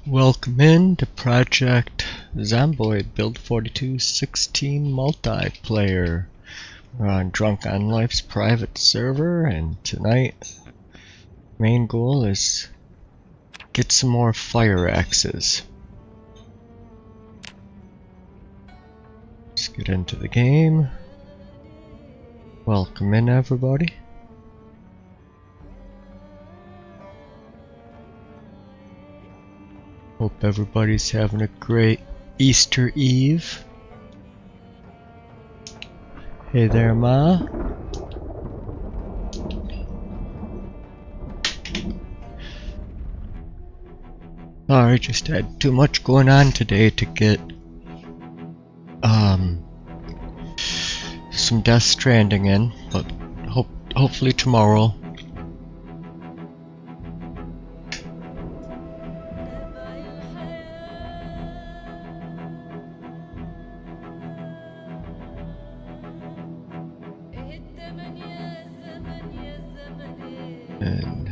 Welcome in to Project Zomboid B42 16 multiplayer. We're on Drunk on Life's private server, and tonight main goal is get some more fire axes. Let's get into the game. Welcome in, everybody. Hope everybody's having a great Easter Eve. Hey there, Ma. Sorry, just had too much going on today to get some Death Stranding in, but hopefully tomorrow. And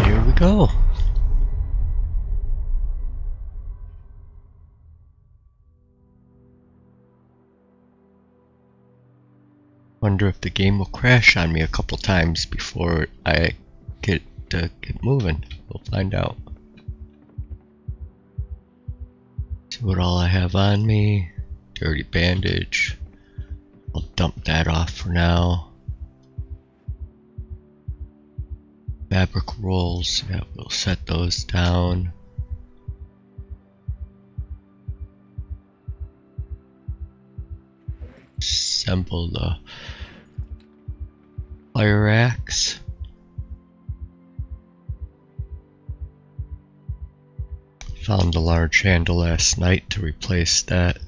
here we go. Wonder if the game will crash on me a couple times before I get moving. We'll find out. See what all I have on me. Dirty bandage. I'll dump that off for now. Fabric rolls. Yeah, we'll set those down. Assemble the fire axe. Found a large handle last night to replace that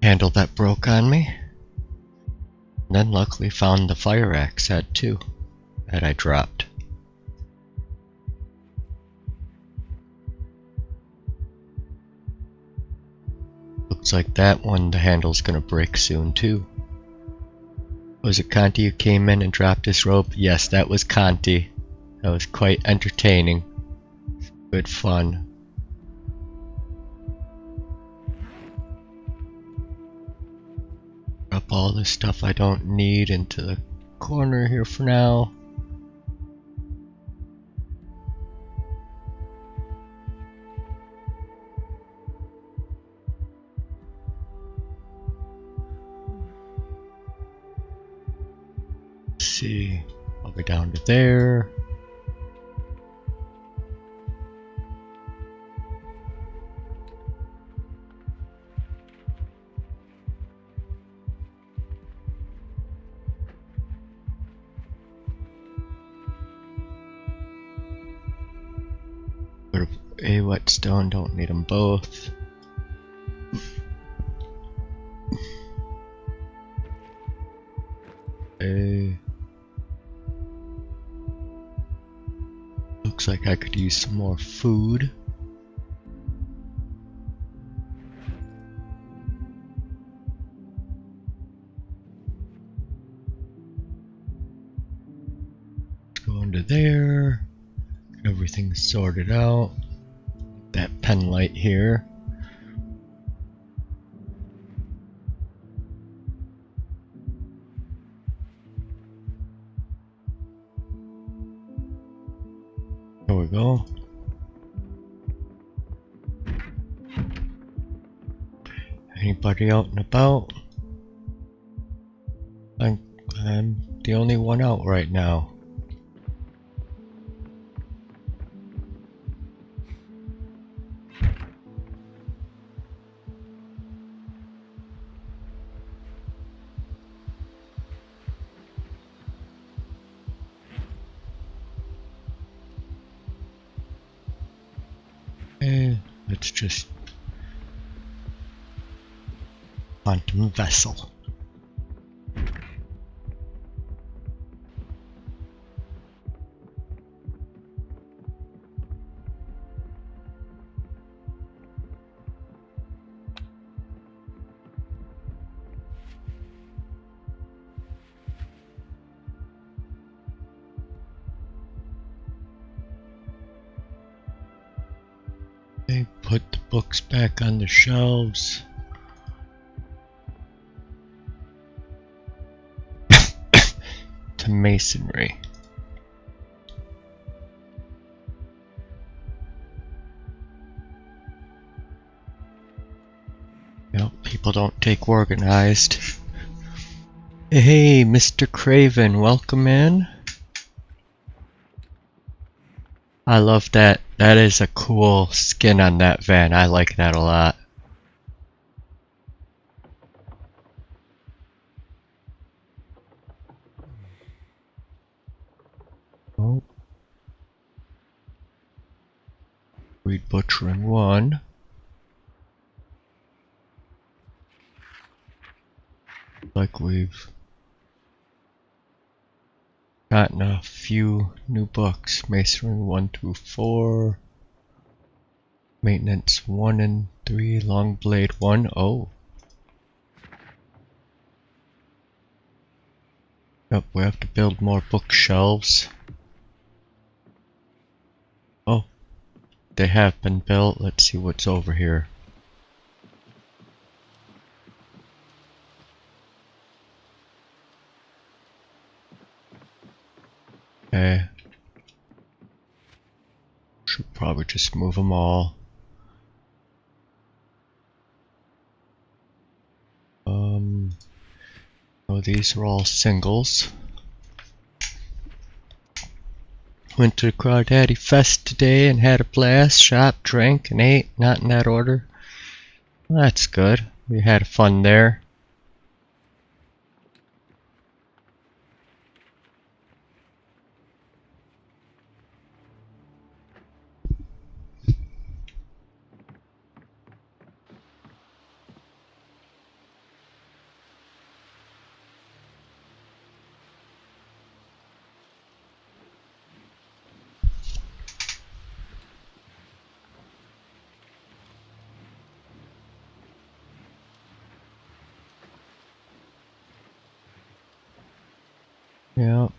handle that broke on me. And then luckily found the fire axe head too that I dropped. Looks like that one, the handle's gonna break soon too. Was it Conti who came in and dropped his rope? Yes, that was Conti. That was quite entertaining. Good fun. Drop all the stuff I don't need into the corner here for now. See, I'll go down to there. Go to a whetstone, don't need them both. Looks like I could use some more food. Let's go into there. Get everything sorted out. That pen light here. There we go. Anybody out and about? I'm the only one out right now. Let's just quantum vessel. put the books back on the shelves. To masonry. Yep, people don't take organized. Hey, Mr. Craven, welcome in. I love that. That is a cool skin on that van. I like that a lot. Oh. Read butchering 1. Like we've gotten a few new books. Masonry 1 through 4. Maintenance 1 and 3. Long blade 1. Oh. Yep, we have to build more bookshelves. Oh. They have been built. Let's see what's over here. Okay. Should probably just move them all. Oh, these are all singles. Went to the Crawdaddy Fest today and had a blast. Shopped, drank, and ate. Not in that order. Well, that's good. We had fun there. Yeah.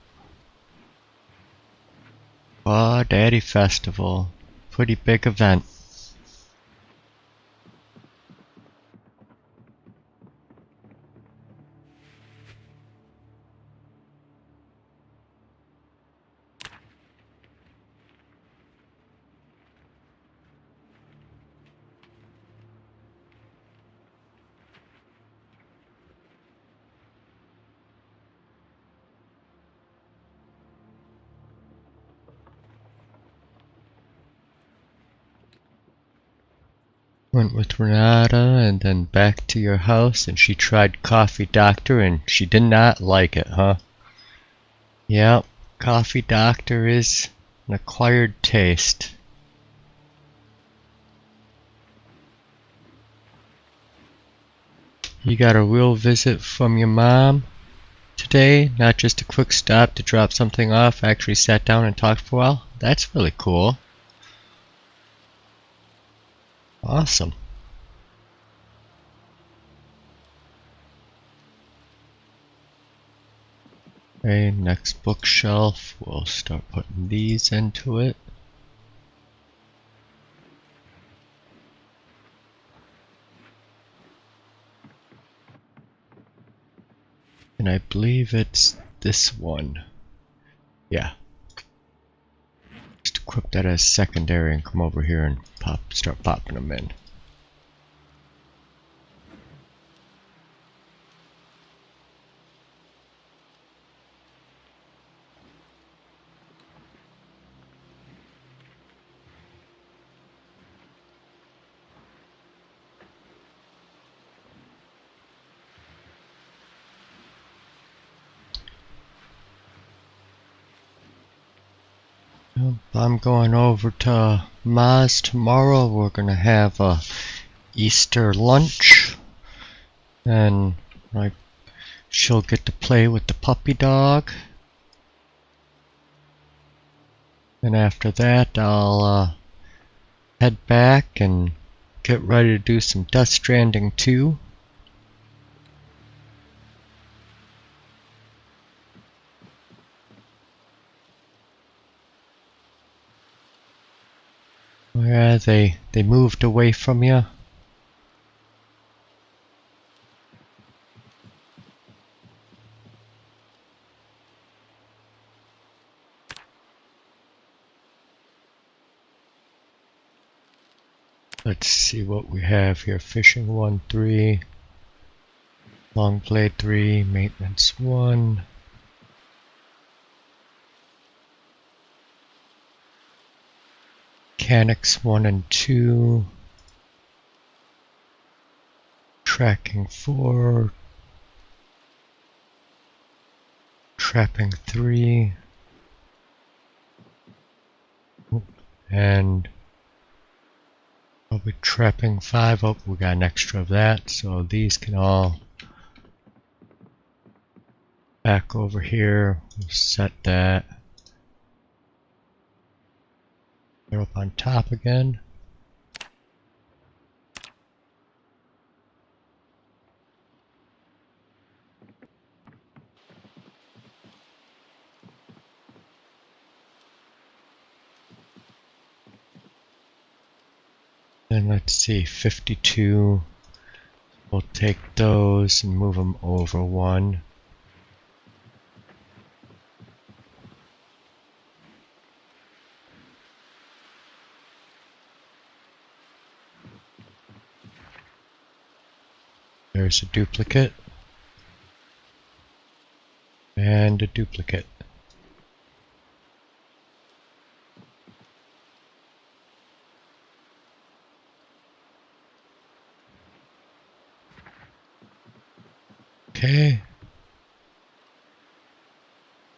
Crawdaddy Festival. Pretty big event. Went with Renata and then back to your house, and she tried Coffee Doctor and she did not like it, huh? Yep, Coffee Doctor is an acquired taste. You got a real visit from your mom today, not just a quick stop to drop something off, actually sat down and talked for a while? That's really cool. Awesome. Okay, next bookshelf, we'll start putting these into it. And I believe it's this one. Yeah. Just equip that as secondary and come over here and start popping them in. I'm going over to Ma's tomorrow. We're gonna have a Easter lunch, and she'll get to play with the puppy dog. And after that, I'll head back and get ready to do some Death Stranding 2. Yeah, they moved away from you. Let's see what we have here. Fishing 1, 3. Long play 3. Maintenance 1. Mechanics 1 and 2. Tracking 4. Trapping 3. And probably trapping 5. Oh, we got an extra of that, so these can all back over here. We'll set that. They're up on top again. And let's see, 52. We'll take those and move them over 1. There's a duplicate. And a duplicate. Okay.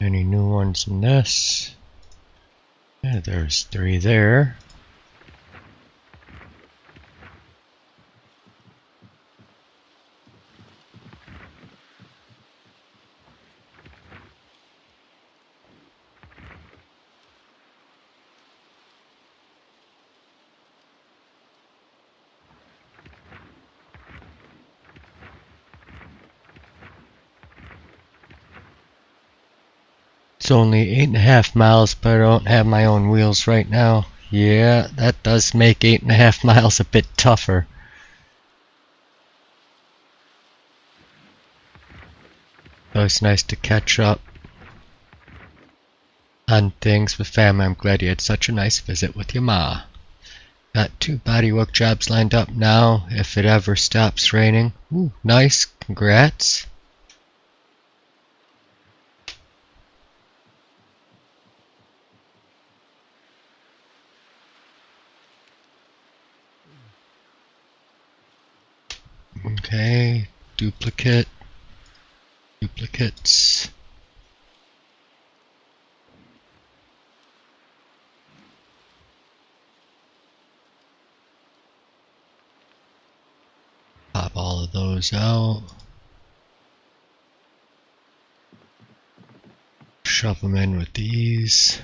Any new ones in this? Yeah, there's 3 there. It's only 8.5 miles, but I don't have my own wheels right now. Yeah, that does make 8.5 miles a bit tougher. So it's nice to catch up on things with family. I'm glad you had such a nice visit with your ma. Got 2 bodywork jobs lined up now if it ever stops raining. Ooh, nice, congrats. Okay, duplicate, duplicates. Pop all of those out. Shove them in with these.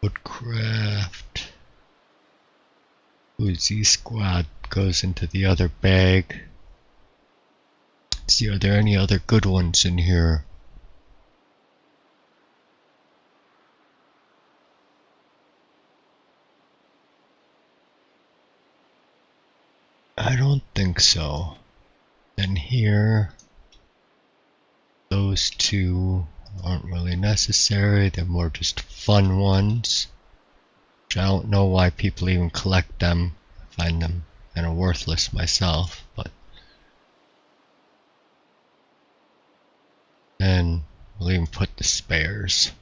Woodcraft. Ooh, Z Squad goes into the other bag. Let's see, are there any other good ones in here? I don't think so. And here, those 2 aren't really necessary. They're more just fun ones. Which I don't know why people even collect them. I find them kind of worthless myself, but then we'll even put the spares.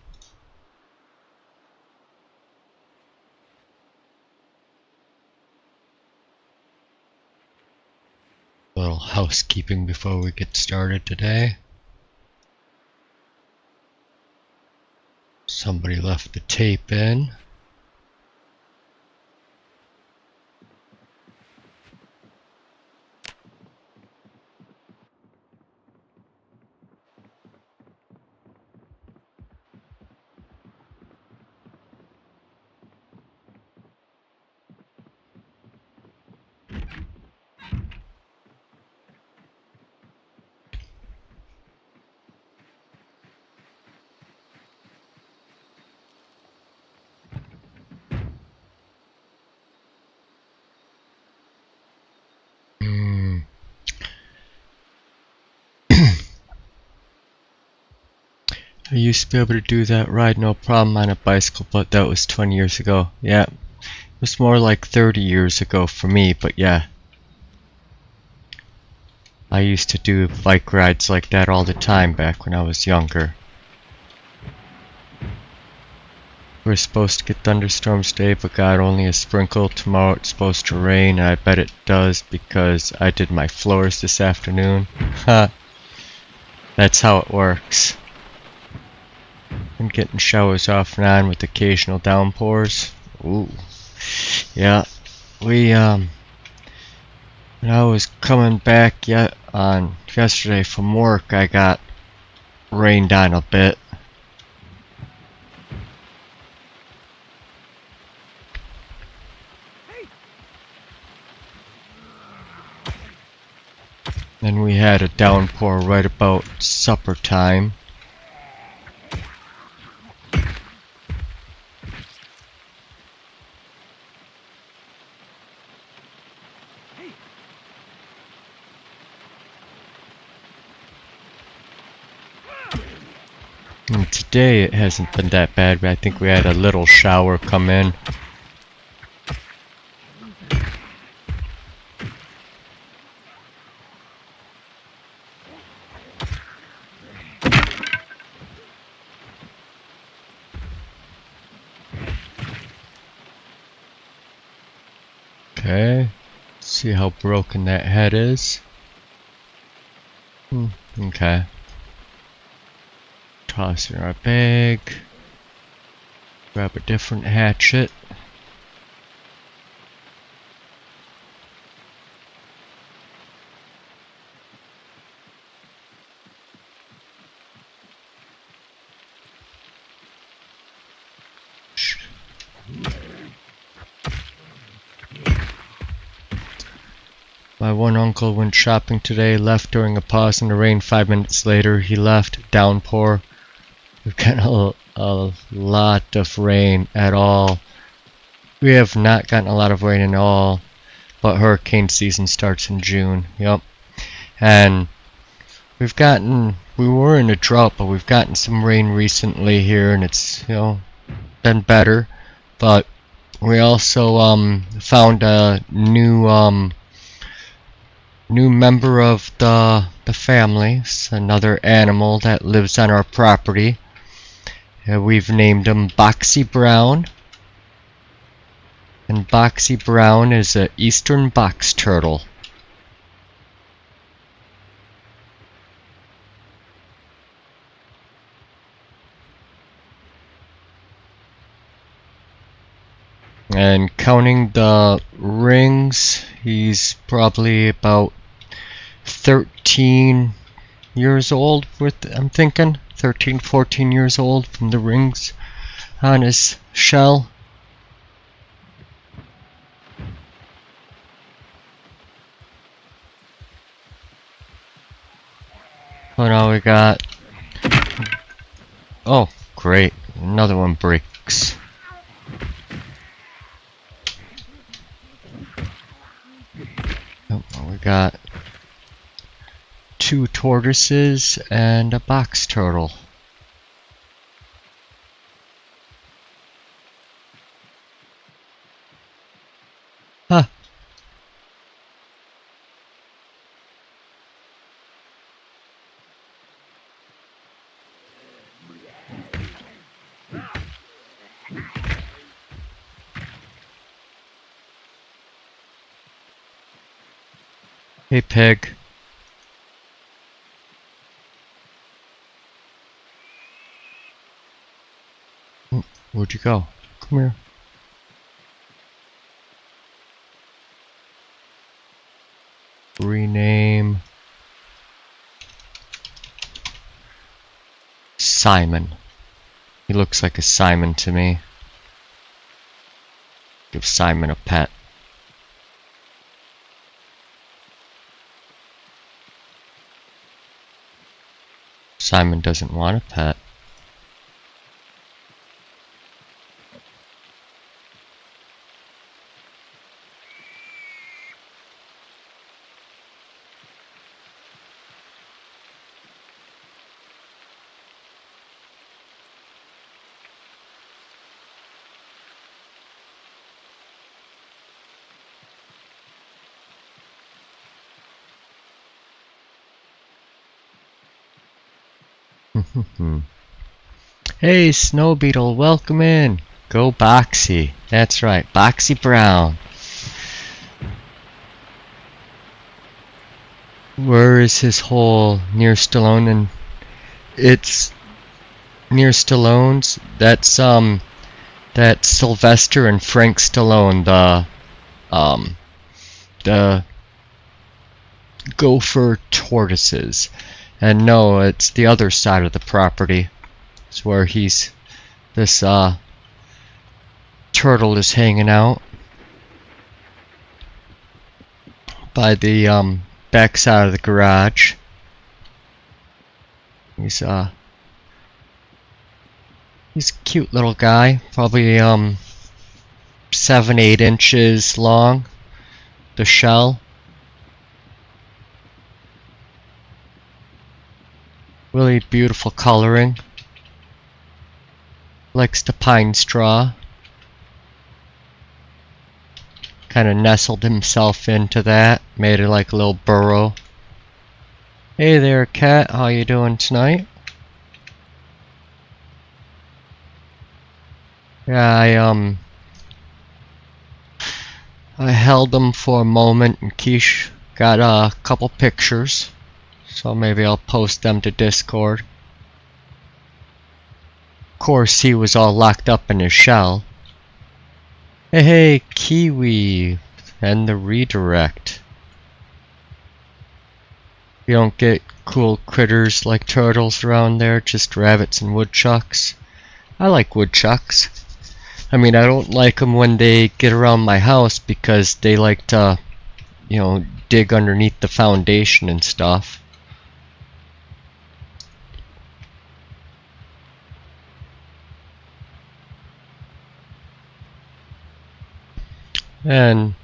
A little housekeeping before we get started today. Somebody left the tape in. I used to be able to do that ride no problem on a bicycle, but that was 20 years ago. Yeah, it was more like 30 years ago for me, but yeah. I used to do bike rides like that all the time back when I was younger. We're supposed to get thunderstorms today, but got only a sprinkle. Tomorrow it's supposed to rain, and I bet it does because I did my floors this afternoon. Ha! That's how it works. I'm getting showers off and on with occasional downpours. Ooh. Yeah. When I was coming back yesterday from work, I got rained on a bit. Then we had a downpour right about supper time. And today it hasn't been that bad, but I think we had a little shower come in. Okay, see how broken that head is. Okay. Toss in our bag. Grab a different hatchet. My one uncle went shopping today, left during a pause in the rain. 5 minutes later, he left. Downpour. We've gotten a lot of rain at all. We have not gotten a lot of rain at all, but hurricane season starts in June. Yep. And we were in a drought, but we've gotten some rain recently here, and it's, been better. But we also found a new member of the family. It's another animal that lives on our property. We've named him Boxy Brown. And Boxy Brown is an eastern box turtle. And counting the rings, he's probably about 13 years old, I'm thinking 13, 14 years old from the rings on his shell. Oh, now we got, oh great, another one breaks. Oh, we got 2 tortoises and a box turtle. Huh. Hey pig. Where'd you go? Come here. Rename Simon. He looks like a Simon to me. Give Simon a pet. Simon doesn't want a pet. Hey, Snow Beetle, welcome in. Go Boxy. That's right, Boxy Brown. Where is his hole? Near Stallone, and it's near Stallone's. That's Sylvester and Frank Stallone, the gopher tortoises. And no, it's the other side of the property. It's where this turtle is hanging out. By the back side of the garage. He's a cute little guy, probably 7-8 inches long, the shell. Really beautiful coloring. Likes the pine straw. Kind of nestled himself into that, made it like a little burrow. Hey there, cat, how you doing tonight? Yeah, I held them for a moment, and Quiche got a couple pictures, so maybe I'll post them to Discord. Of course, he was all locked up in his shell. Hey, Kiwi, and the redirect. You don't get cool critters like turtles around there, just rabbits and woodchucks. I like woodchucks. I mean, I don't like them when they get around my house because they like to, you know, dig underneath the foundation and stuff. And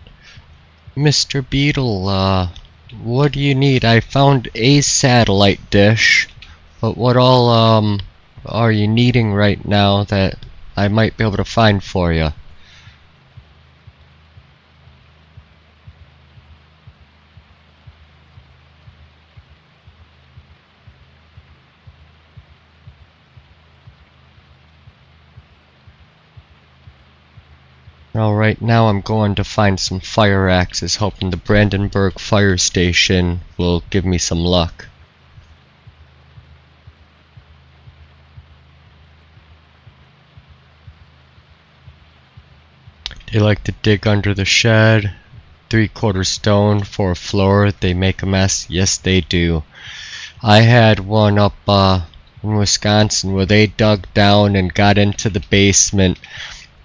Mr. Beetle, what do you need? I found a satellite dish, but what all are you needing right now that I might be able to find for you? Well, right now I'm going to find some fire axes, hoping the Brandenburg fire station will give me some luck. They like to dig under the shed. 3/4 stone for a floor. They make a mess. Yes, they do. I had one up in Wisconsin where they dug down and got into the basement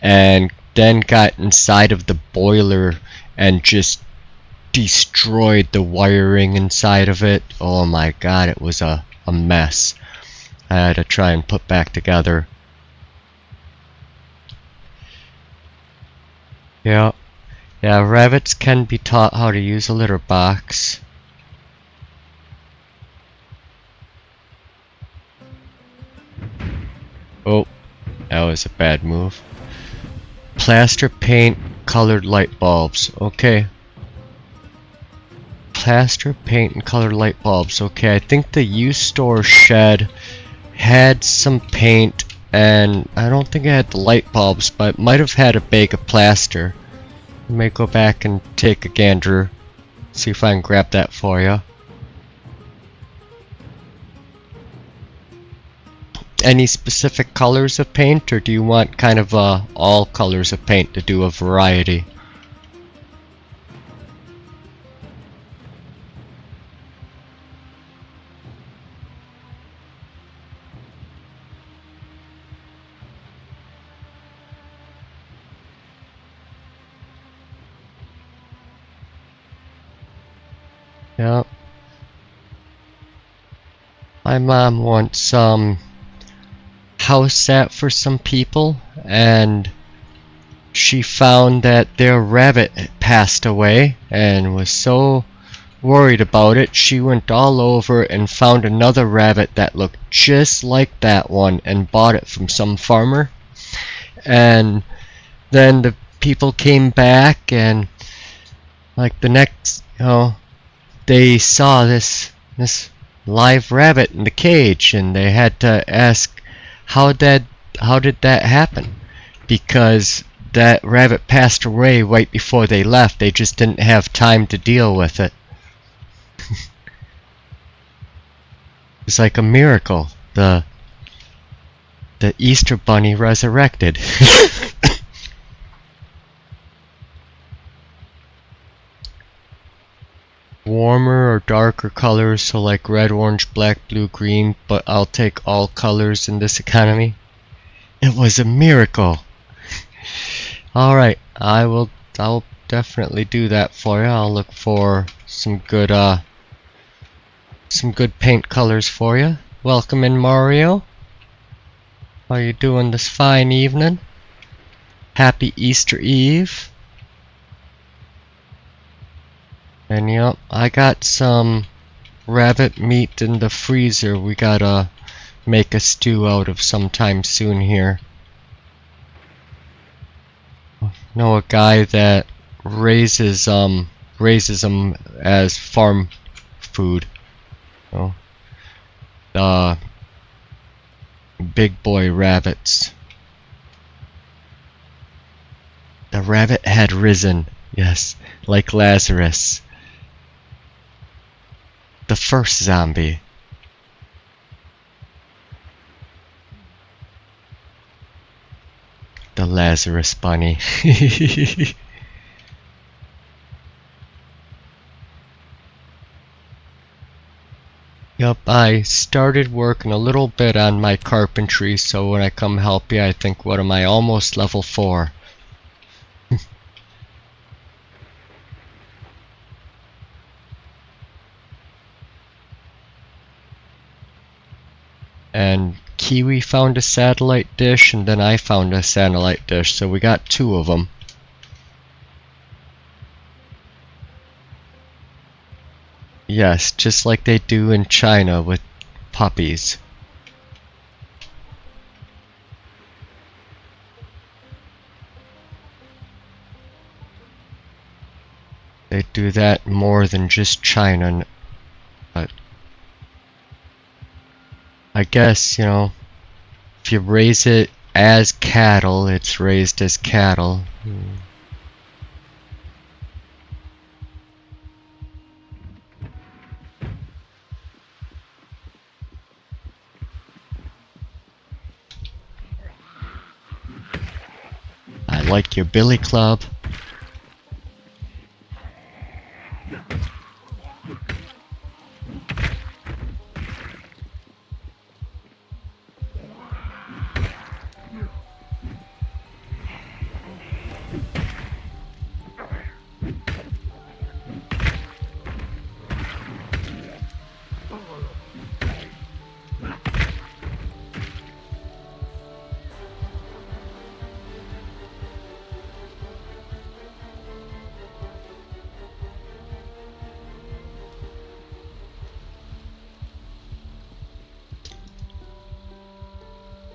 and then got inside of the boiler and just destroyed the wiring inside of it. Oh my god, it was a mess. I had to try and put back together. Yeah, rabbits can be taught how to use a litter box. Oh, that was a bad move. Plaster paint, colored light bulbs. Okay. Plaster paint and colored light bulbs. Okay, I think the used store shed had some paint, and I don't think it had the light bulbs, but it might have had a bag of plaster. I may go back and take a gander, see if I can grab that for you. Any specific colors of paint, or do you want kind of all colors of paint to do a variety? Yeah. My mom wants some house sat for some people, and she found that their rabbit had passed away and was so worried about it, she went all over and found another rabbit that looked just like that one and bought it from some farmer. And then the people came back, and like the next, they saw this live rabbit in the cage, and they had to ask how did that happen? Because that rabbit passed away right before they left. They just didn't have time to deal with it. It's like a miracle. The Easter Bunny resurrected. Warmer or darker colors, so like red, orange, black, blue, green, but I'll take all colors in this economy. It was a miracle. Alright, I'll definitely do that for you. I'll look for some good paint colors for you. Welcome in, Mario. How you doing this fine evening? Happy Easter Eve. And yep, I got some rabbit meat in the freezer. We gotta make a stew out of sometime soon here. Know a guy that raises them as farm food. Big boy rabbits. The rabbit had risen, yes, like Lazarus. The first zombie. The Lazarus bunny. Yup, I started working a little bit on my carpentry, so when I come help you, I think, what am I, almost level 4. And Kiwi found a satellite dish, and then I found a satellite dish, so we got 2 of them. Yes, just like they do in China with puppies. They do that more than just China, but I guess, you know, if you raise it as cattle, it's raised as cattle. I like your billy club.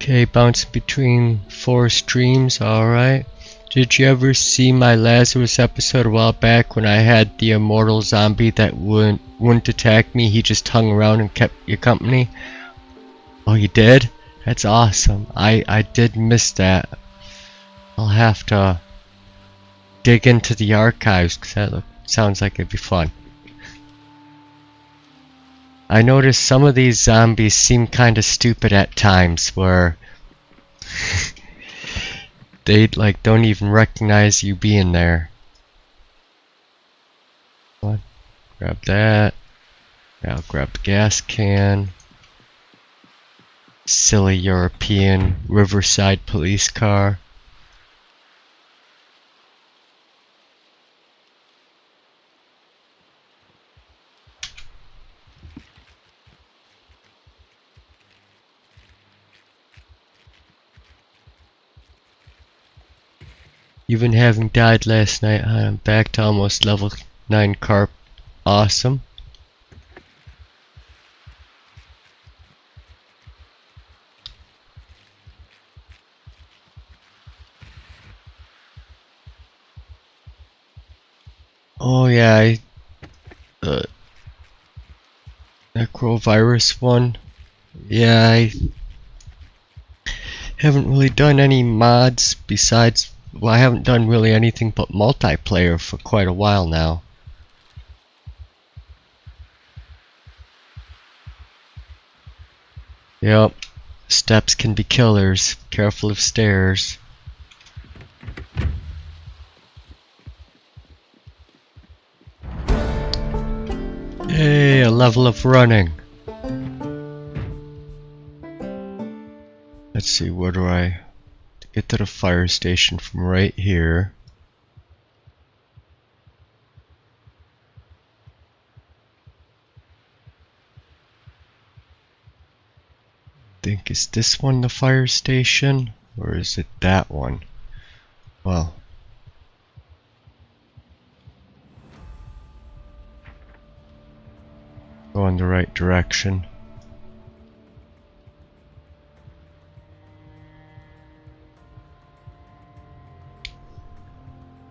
Okay, bouncing between 4 streams, alright. Did you ever see my Lazarus episode a while back when I had the immortal zombie that wouldn't attack me? He just hung around and kept you company? Oh, you did? That's awesome. I did miss that. I'll have to dig into the archives, because that sounds like it'd be fun. I noticed some of these zombies seem kinda stupid at times, where they like don't even recognize you being there. What? Grab that. Now grab the gas can. Silly European Riverside police car. Even having died last night, I'm back to almost level 9 carp. Awesome. Oh yeah, that microvirus one. Yeah, I haven't really done any mods besides, well, I haven't done really anything but multiplayer for quite a while now. Yep, steps can be killers. Careful of stairs. Hey, a level of running. Let's see, where do I get to the fire station from right here? Think, is this one the fire station? Or is it that one? Well, go in the right direction.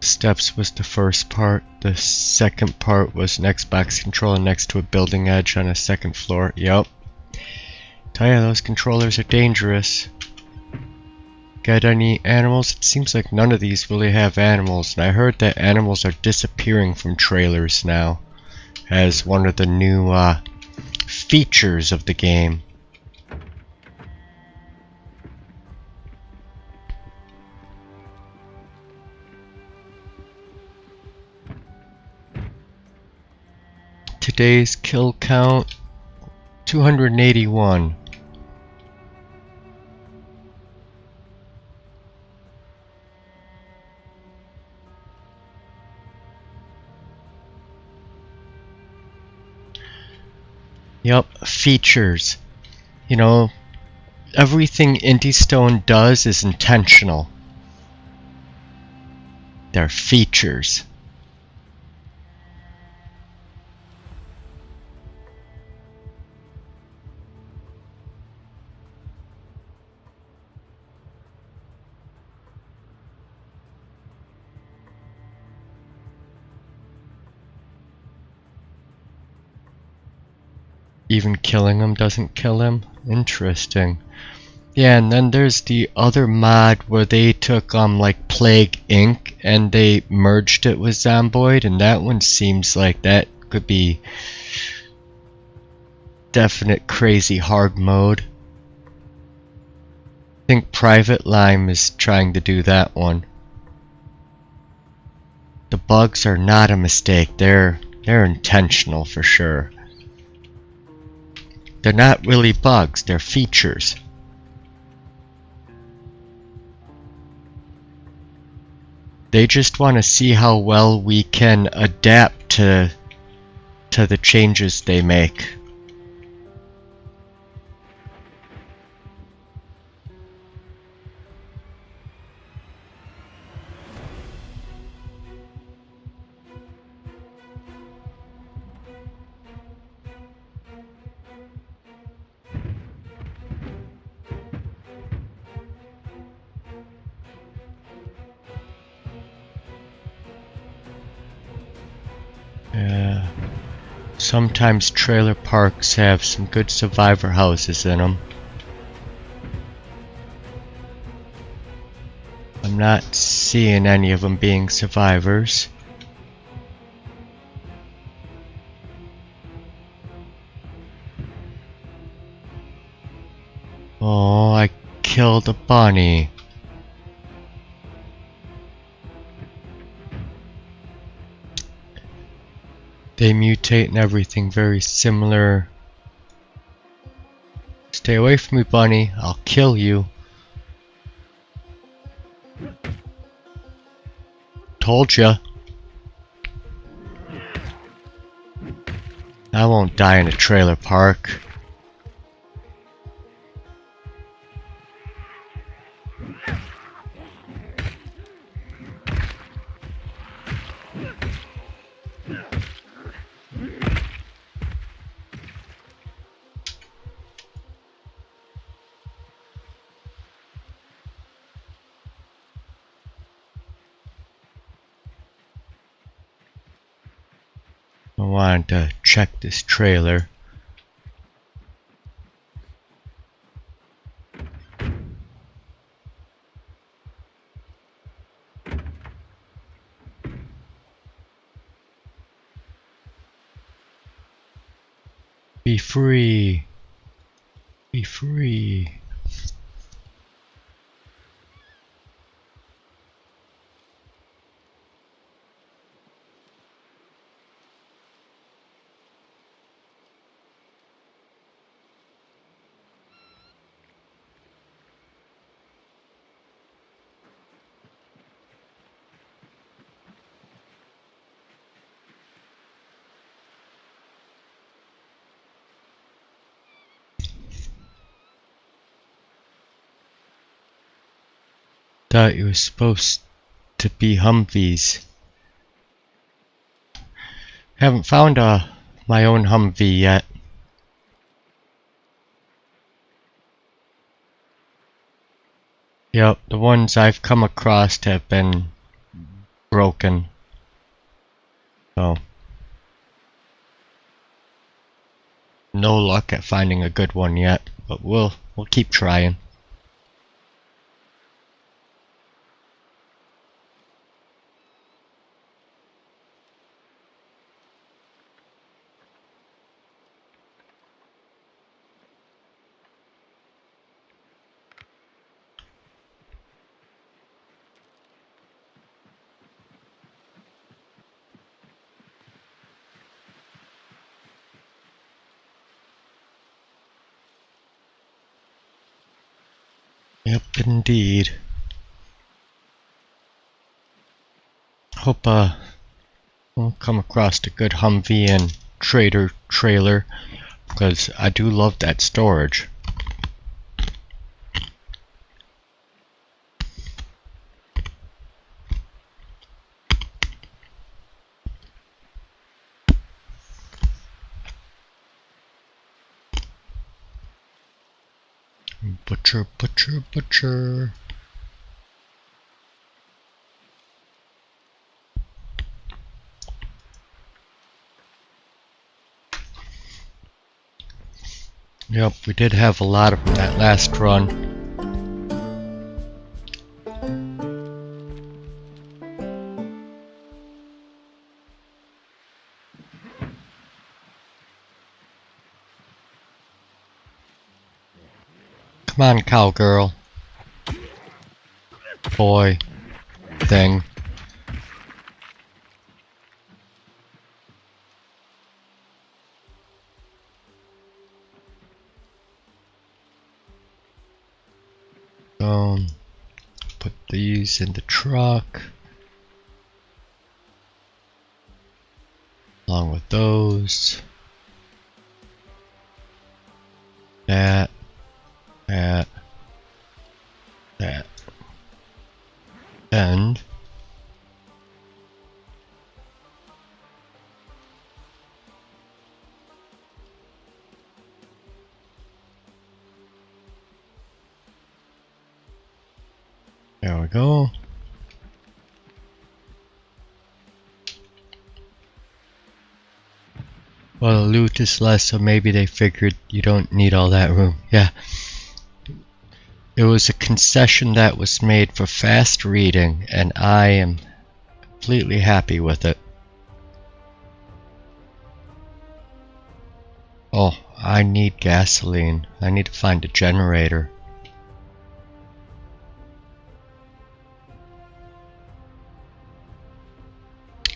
Steps was the first part. The second part was an Xbox controller next to a building edge on a second floor. Yup. Tell ya, those controllers are dangerous. Got any animals? It seems like none of these really have animals, and I heard that animals are disappearing from trailers now as one of the new features of the game. Today's kill count 281. Yup, features. You know, everything IndieStone does is intentional. They're features. Even killing him doesn't kill him? Interesting. Yeah, and then there's the other mod where they took like Plague Inc. and they merged it with Zomboid, and that one seems like that could be definite crazy hard mode. I think Private Lime is trying to do that one. The bugs are not a mistake, they're intentional for sure. They're not really bugs, they're features. They just want to see how well we can adapt to the changes they make. Sometimes trailer parks have some good survivor houses in them. I'm not seeing any of them being survivors. Oh, I killed a bunny. They mutate and everything, very similar. Stay away from me, bunny. I'll kill you. Told ya. I won't die in a trailer park. I wanted to check this trailer. Be free. Be free. Thought you were supposed to be Humvees. Haven't found my own Humvee yet. Yep, the ones I've come across have been broken. So no luck at finding a good one yet, but we'll keep trying. Yep, indeed. Hope we'll come across a good Humvee and trader trailer, because I do love that storage. Butcher, butcher, butcher. Yep, we did have a lot of them that last run. Come on, cowgirl. Boy. Thing. Put these in the truck. Along with those. That. And there we go. Well, the loot is less, so maybe they figured you don't need all that room. Yeah. It was a concession that was made for fast reading, and I am completely happy with it. Oh, I need gasoline. I need to find a generator.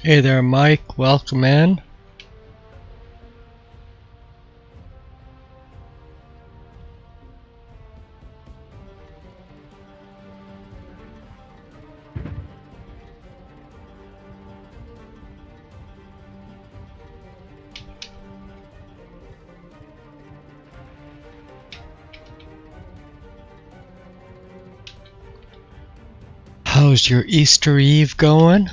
Hey there, Mike. Welcome in. How's your Easter Eve going?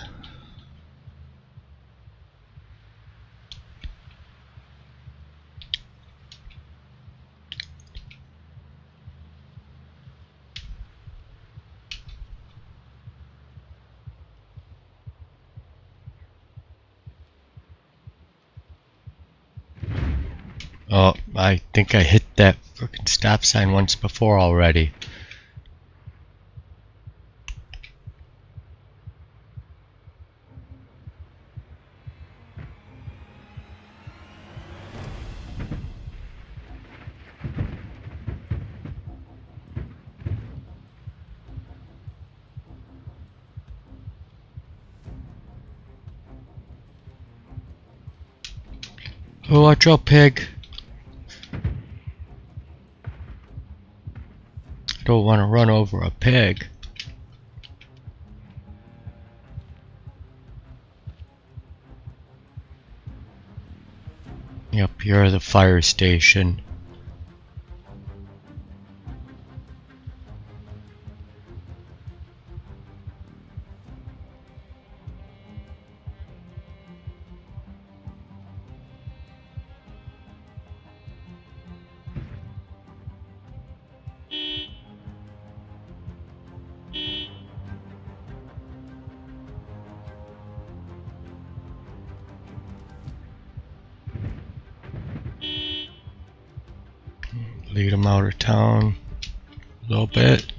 Oh, I think I hit that frickin' stop sign once before already. Oh, watch out, pig. Don't want to run over a pig. Yep, you're the fire station. Lead them out of town a little bit.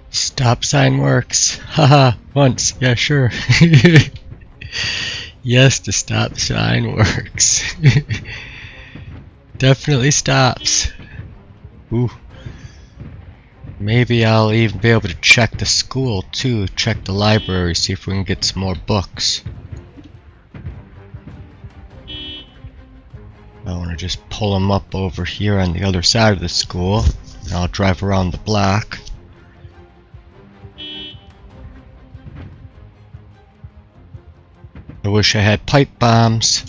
Stop sign works. Haha, once. Yeah, sure. Yes, the stop sign works. Definitely stops. Ooh. Maybe I'll even be able to check the school too. Check the library, see if we can get some more books. I want to just pull them up over here on the other side of the school. And I'll drive around the block. I wish I had pipe bombs.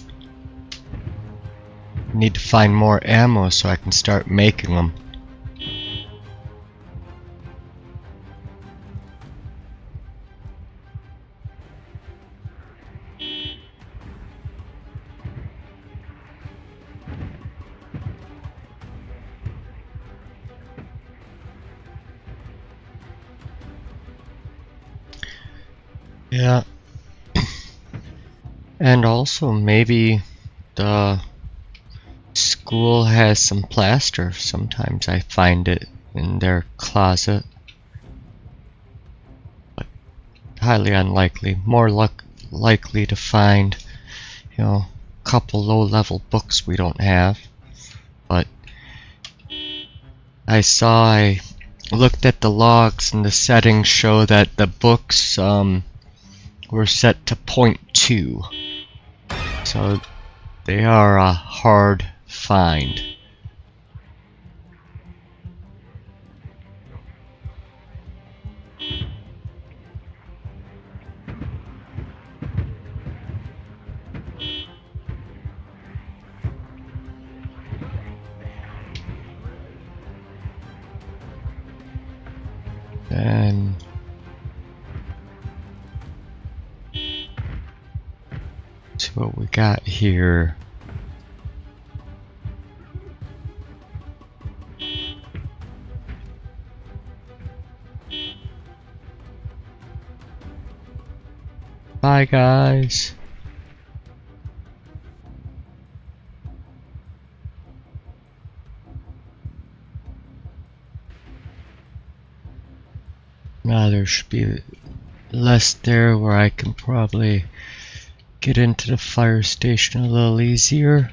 Need to find more ammo so I can start making them. Yeah. And also maybe the school has some plaster. Sometimes I find it in their closet. But highly unlikely. More likely to find, you know, a couple low-level books we don't have. But I looked at the logs and the settings show that the books were set to 0.2. So they are a hard find. And see what we got here. Bye, guys. Now there should be less there where I can probably get into the fire station a little easier.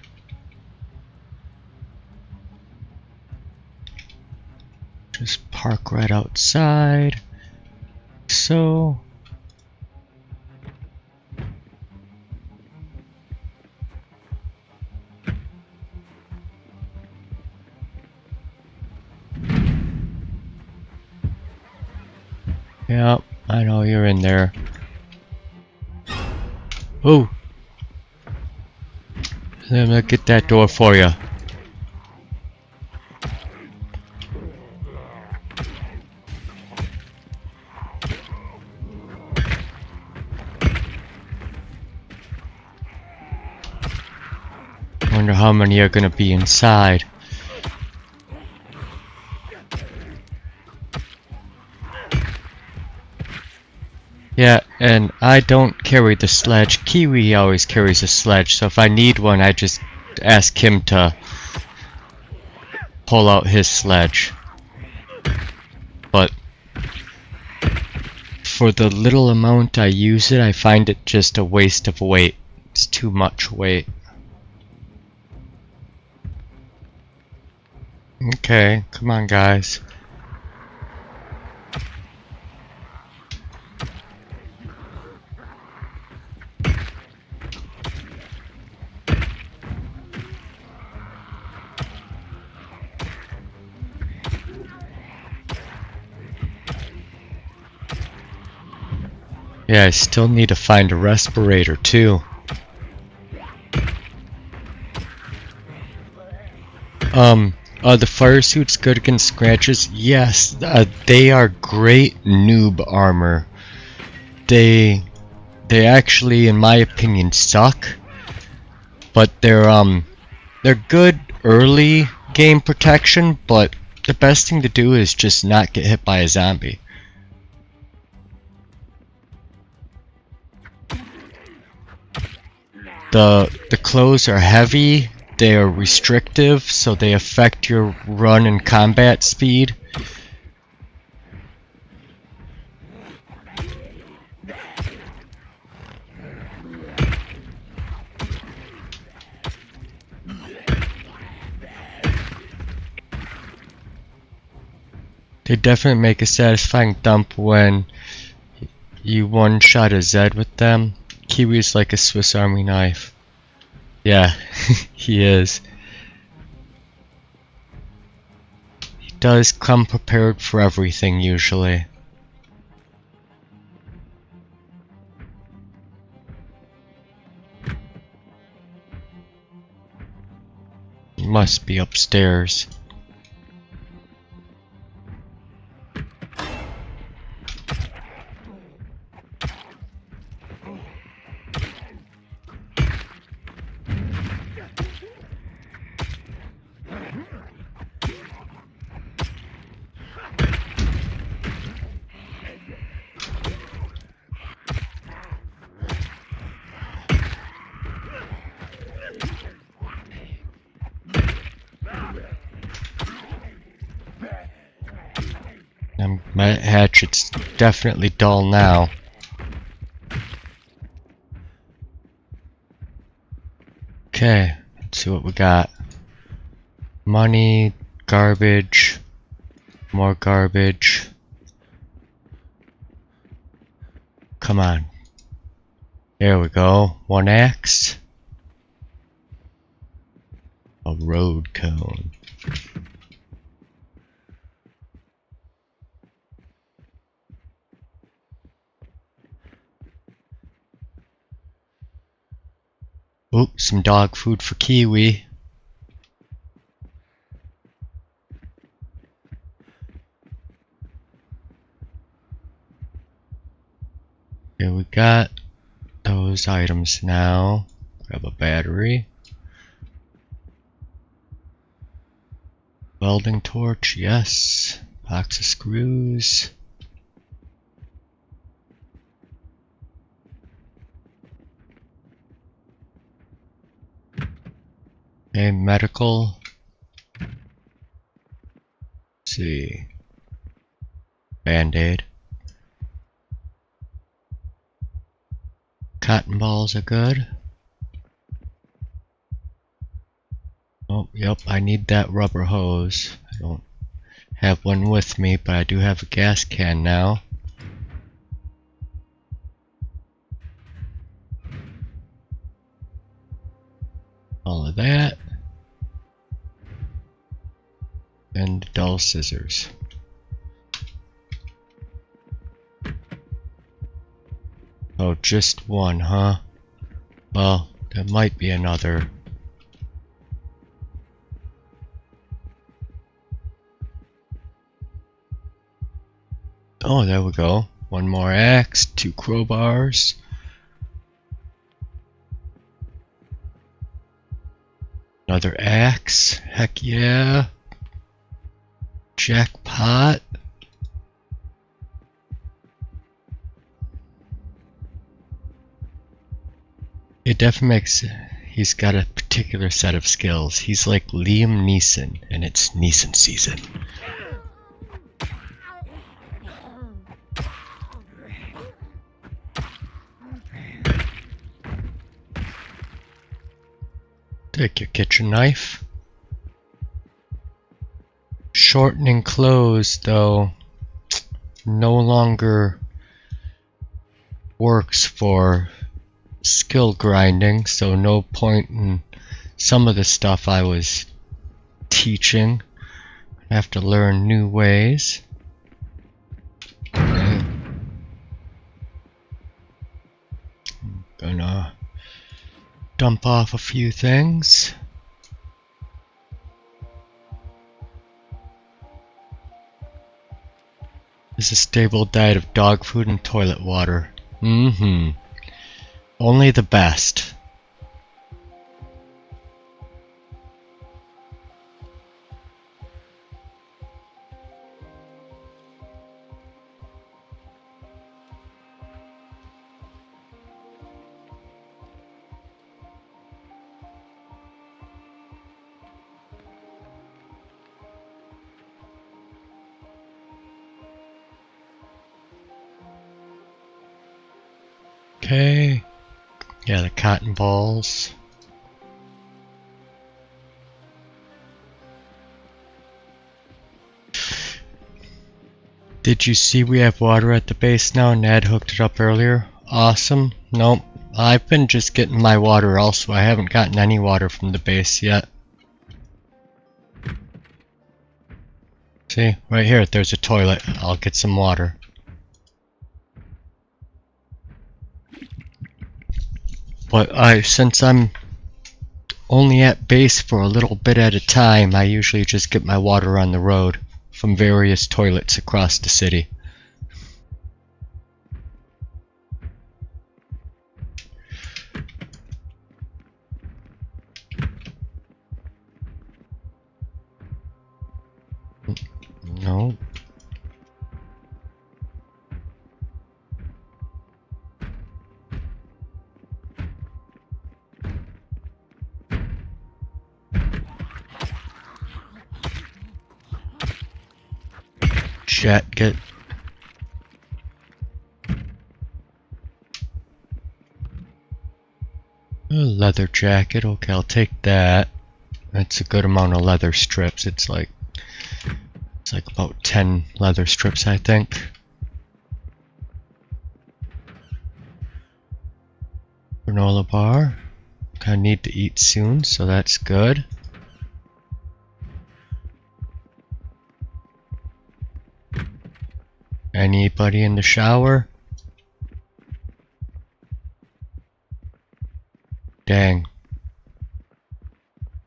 Just park right outside. So. Yeah, I know you're in there. Oh! Let me get that door for you. Wonder how many are gonna be inside. Yeah, and I don't carry the sledge. Kiwi always carries a sledge, so if I need one, I just ask him to pull out his sledge. But for the little amount I use it, I find it just a waste of weight. It's too much weight. Okay, come on guys. Yeah, I still need to find a respirator too. The fire suit's good against scratches? Yes, they are great noob armor. They actually, in my opinion, suck. But they're good early game protection, but the best thing to do is just not get hit by a zombie. The clothes are heavy, they are restrictive, so they affect your run and combat speed. They definitely make a satisfying dump when you one-shot a Zed with them. Kiwi's like a Swiss Army knife. Yeah, he is. He does come prepared for everything usually. He must be upstairs. My hatchet's definitely dull now. Okay, let's see what we got. Money, garbage, more garbage. Come on. There we go. One axe. A road cone. Oh, some dog food for Kiwi. Here we got those items now. Grab a battery. Welding torch, yes. Box of screws. Okay, medical. Let's see. Band-aid. Cotton balls are good. Oh, yep, I need that rubber hose. I don't have one with me, but I do have a gas can now. All of that. And dull scissors. Oh, just one, huh? Well, there might be another. Oh, there we go. One more axe, 2 crowbars. Another axe, heck yeah. Jackpot. It definitely makes, he's got a particular set of skills. He's like Liam Neeson, and it's Neeson season. Take your kitchen knife. Shortening clothes, though, no longer works for skill grinding, so no point in some of the stuff I was teaching. I have to learn new ways. Okay. I'm gonna dump off a few things. There's a stable diet of dog food and toilet water. Only the best. Okay. Yeah, the cotton balls. Did you see we have water at the base now? Ned hooked it up earlier. Awesome. Nope. I've been just getting my water elsewhere. I haven't gotten any water from the base yet. See? Right here, there's a toilet. I'll get some water. But since I'm only at base for a little bit at a time, I usually just get my water on the road from various toilets across the city. No. Get a leather jacket. Okay, I'll take that. That's a good amount of leather strips. It's like about 10 leather strips, I think. Granola bar. I need to eat soon, so that's good. Anybody in the shower? Dang.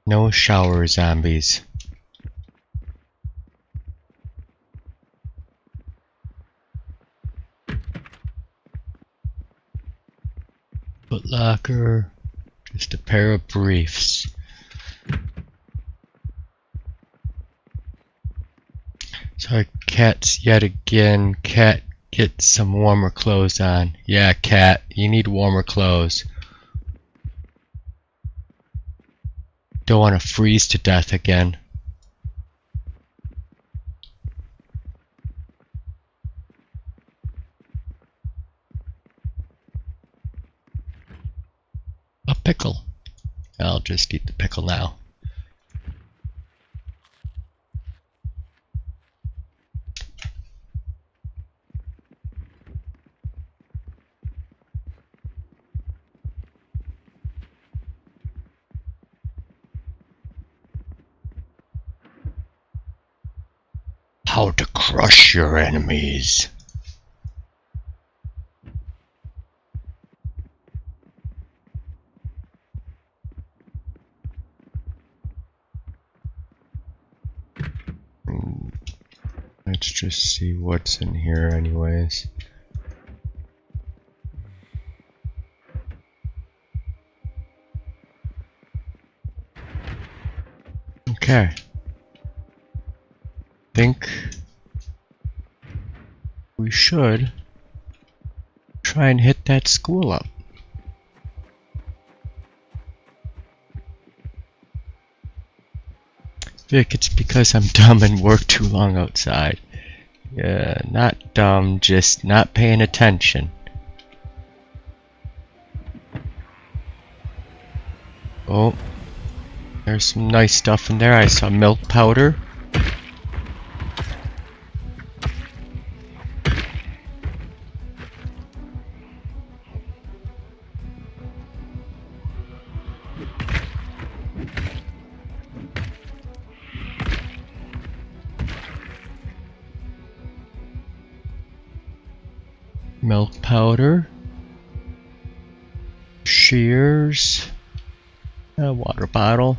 No shower zombies. Foot locker. Just a pair of briefs. Sorry, cats yet again. Cat, get some warmer clothes on. Yeah, cat, you need warmer clothes. Don't want to freeze to death again. A pickle. I'll just eat the pickle now. How to crush your enemies. Let's just see what's in here anyways. Okay. Think we should try and hit that school up. Vic, it's because I'm dumb and work too long outside. Yeah, not dumb, just not paying attention. Oh, There's some nice stuff in there. I saw milk powder. Milk powder. Shears. A water bottle.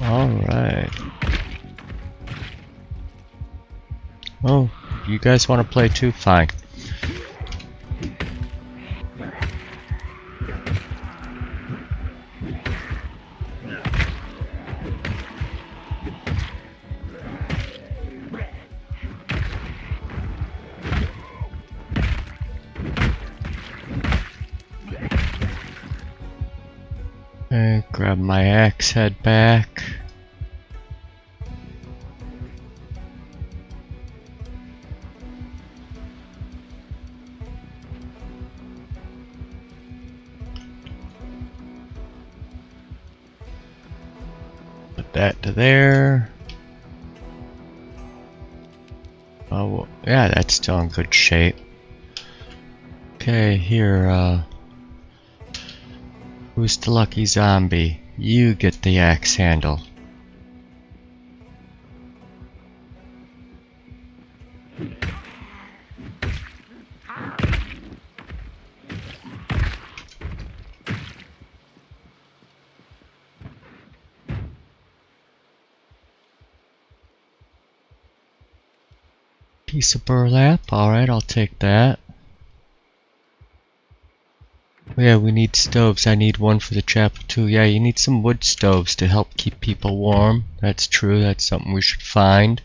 Alright. Oh, you guys want to play too? Fine. Okay, grab my axe, head back. Put that to there. Oh, well, yeah, that's still in good shape. Okay, here, who's the lucky zombie? You get the axe handle. Piece of burlap, alright, I'll take that. Yeah, we need stoves. I need one for the chapel too. Yeah, you need some wood stoves to help keep people warm. That's true, that's something we should find.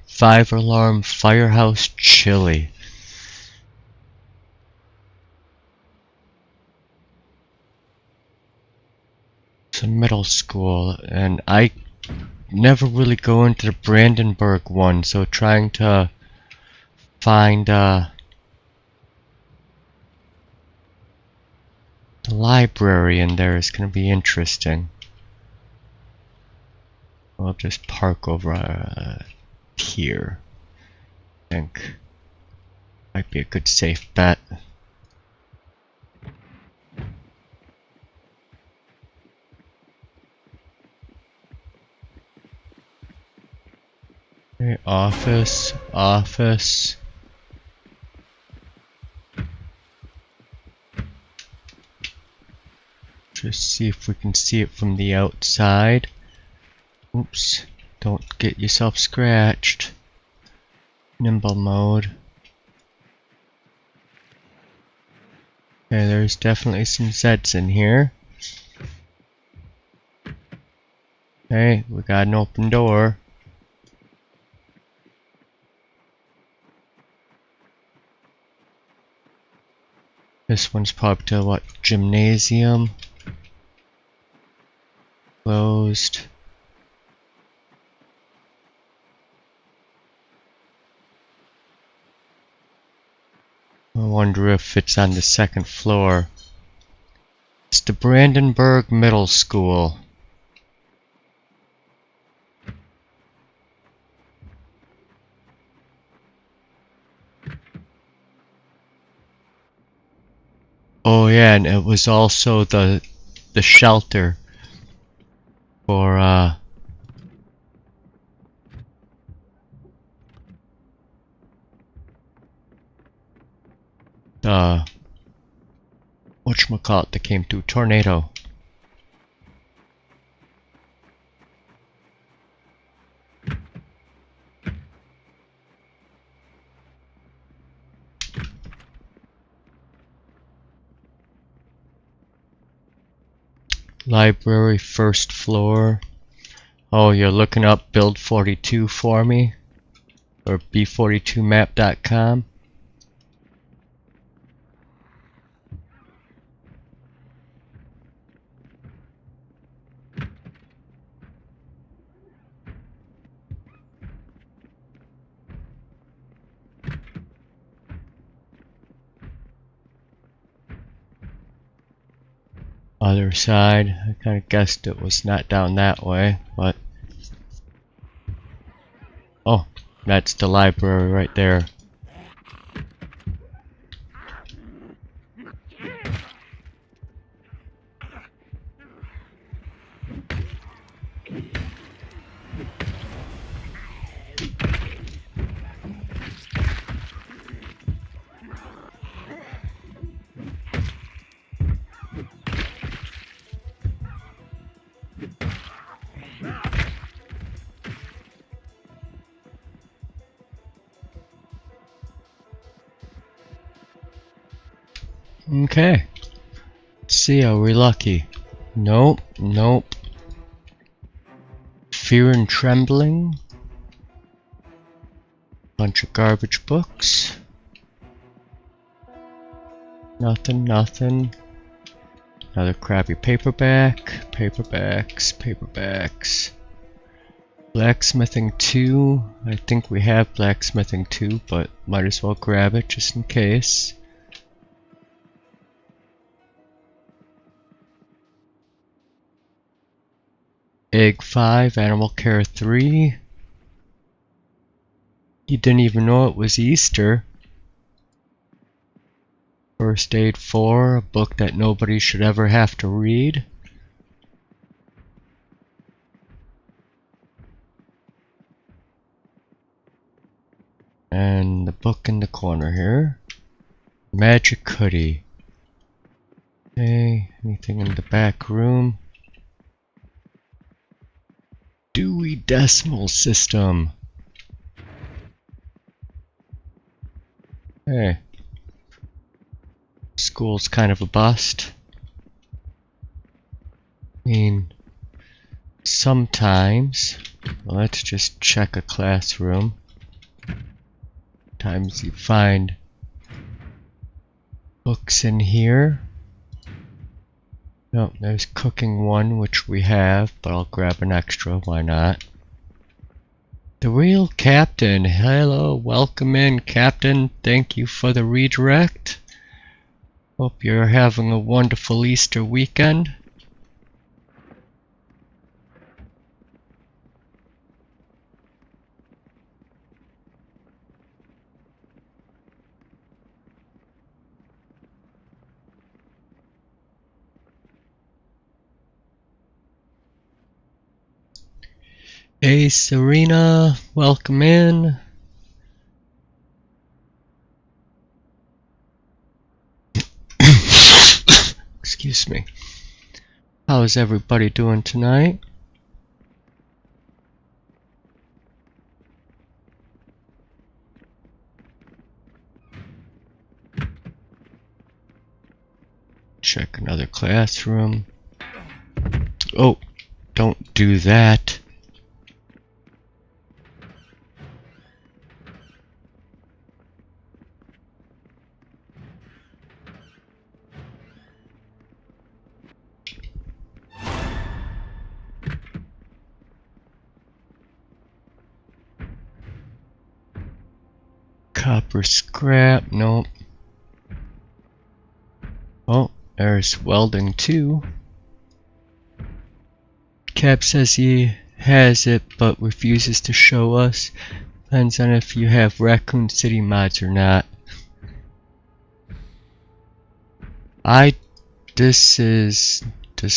Five-alarm firehouse chili. It's a middle school, and I never really go into the Brandenburg one, so trying to find the library in there is going to be interesting. I'll just park over here. I think might be a good safe bet. Okay, office. Just see if we can see it from the outside. Oops, don't get yourself scratched. Nimble mode. Okay, there's definitely some Zeds in here. Okay, we got an open door. This one's probably to what? Gymnasium. Closed. I wonder if it's on the second floor. It's the Brandenburg Middle School. Oh yeah, and it was also the shelter for the whatchamacallit that came through tornado. Library, first floor. Oh, you're looking up Build 42 for me? Or B42map.com? Other side. I kind of guessed it was not down that way, but... Oh, that's the library right there. Okay. Let's see, are we lucky? Nope, nope. Fear and Trembling. Bunch of garbage books. Nothing, nothing. Another crappy paperback. Paperbacks. Blacksmithing 2. I think we have Blacksmithing 2, but might as well grab it just in case. Egg 5, Animal Care 3. You didn't even know it was Easter. First Aid 4, a book that nobody should ever have to read. And the book in the corner here. Magic Hoodie. Okay, anything in the back room? Dewey Decimal System. Hey. School's kind of a bust. I mean, sometimes. Let's just check a classroom. Sometimes you find books in here. No, there's Cooking 1, which we have, but I'll grab an extra, why not? The Real Captain. Hello, welcome in, Captain. Thank you for the redirect. Hope you're having a wonderful Easter weekend. Hey Serena, welcome in. Excuse me. How's everybody doing tonight? Check another classroom. Oh, don't do that. Copper scrap, nope. Oh, there's welding too. Cap says he has it but refuses to show us. Depends on if you have Raccoon City mods or not. Does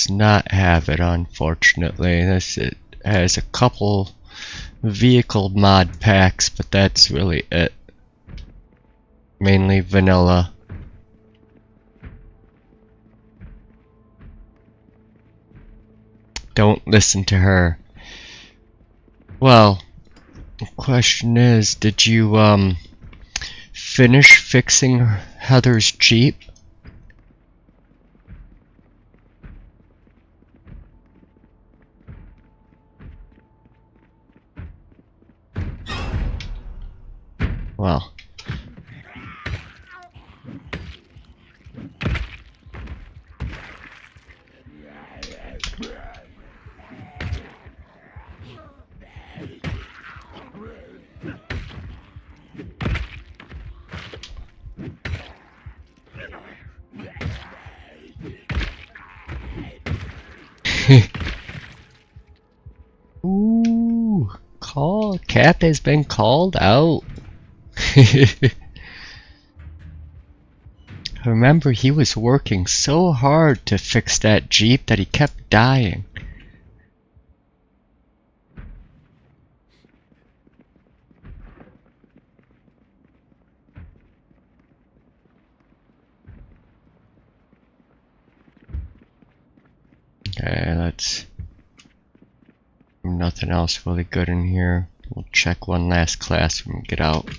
not have it, unfortunately. It has a couple vehicle mod packs, but that's really it. Mainly vanilla. Don't listen to her. Well, the question is, did you finish fixing Heather's Jeep? Well. Ooh, Cap has been called out. Remember, he was working so hard to fix that Jeep that he kept dying. Okay, let's... Nothing else really good in here. We'll check one last class and get out.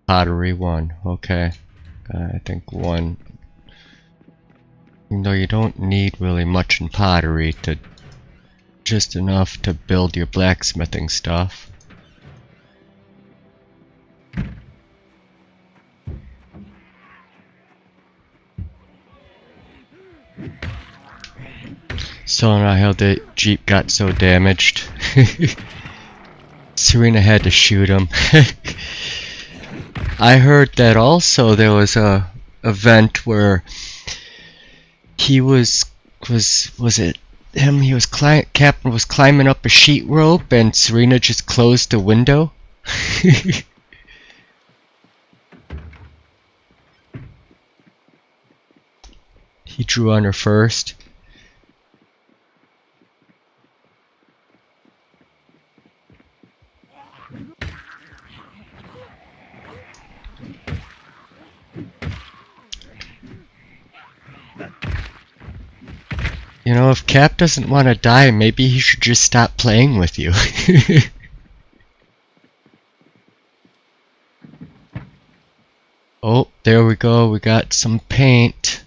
Pottery 1, okay. I think 1. Even though you don't need really much in pottery, to just enough to build your blacksmithing stuff. So now how the Jeep got so damaged. Serena had to shoot him. I heard that also there was a event where he was it him? He was Captain was climbing up a sheet rope and Serena just closed the window. He drew on her first. You know, if Cap doesn't want to die, maybe he should just stop playing with you. Oh, there we go. We got some paint.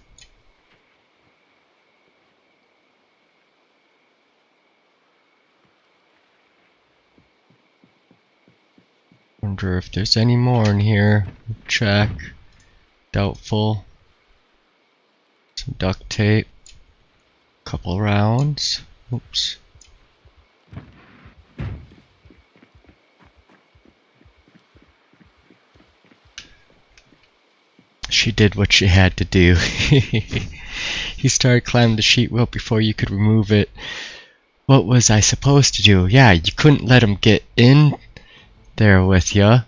Wonder if there's any more in here. Check. Doubtful. Some duct tape. Couple rounds. Oops. She did what she had to do. He started climbing the sheet rope before you could remove it. What was I supposed to do? Yeah, you couldn't let him get in there with ya.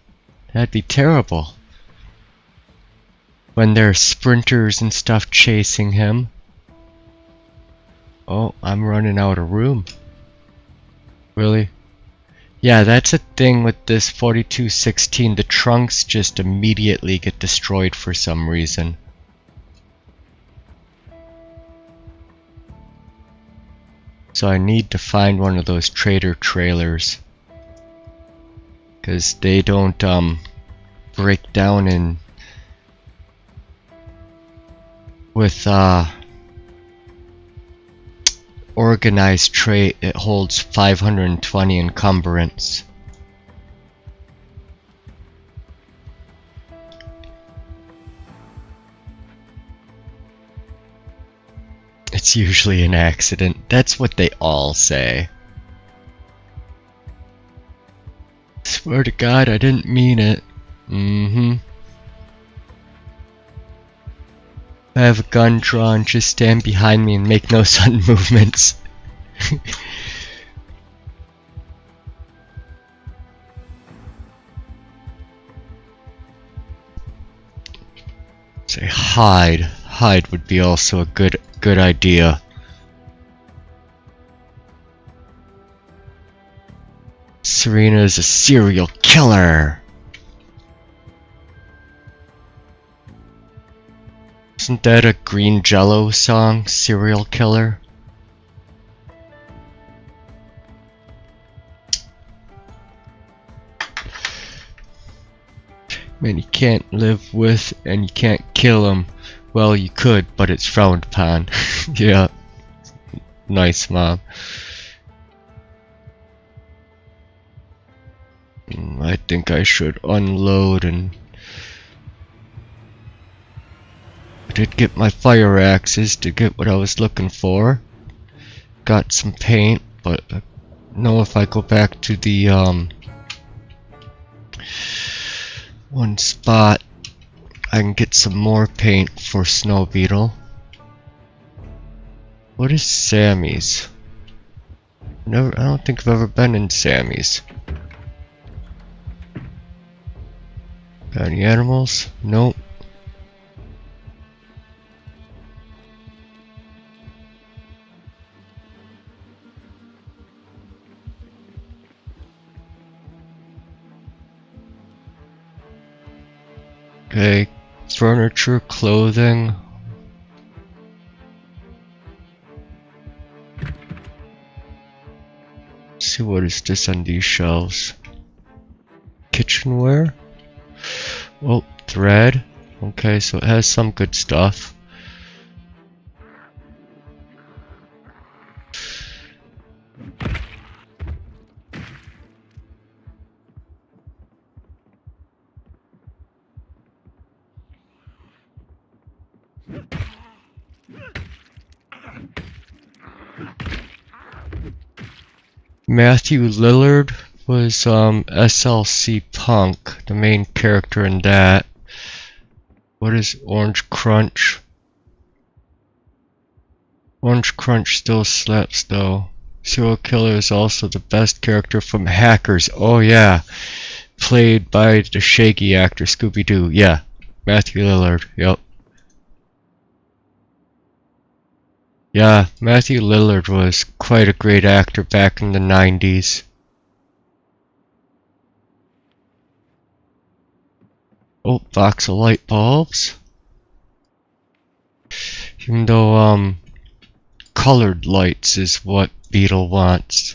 That'd be terrible. When there's sprinters and stuff chasing him. Oh, I'm running out of room. Really? Yeah, that's a thing with this 4216. The trunks just immediately get destroyed for some reason. So I need to find one of those trader trailers. Because they don't break down in with organized trait. It holds 520 encumbrance. It's usually an accident. That's what they all say. Swear to God, I didn't mean it. I have a gun drawn, just stand behind me and make no sudden movements. Say hide. Hide would be also a good idea. Serena is a serial killer. Isn't that a Green Jello song? Serial killer? Man, you can't live with and you can't kill him. Well, you could, but it's frowned upon. Yeah, nice, Mom. I think I should unload, and I did get my fire axes to get what I was looking for. Got some paint, but I know if I go back to the one spot, I can get some more paint for Snow Beetle. What is Sammy's? I don't think I've ever been in Sammy's. Got any animals? Nope. Okay, furniture, clothing. Let's see, what is this on these shelves? Kitchenware? Oh, thread. Okay, so it has some good stuff. Matthew Lillard was SLC Punk, the main character in that. What is Orange Crunch? Orange Crunch still slaps though. Serial Killer is also the best character from Hackers. Oh yeah, played by the Shaggy actor Scooby-Doo. Yeah, Matthew Lillard. Yep. Yeah, Matthew Lillard was quite a great actor back in the 90s. Oh, box of light bulbs. Even though, colored lights is what Beetle wants.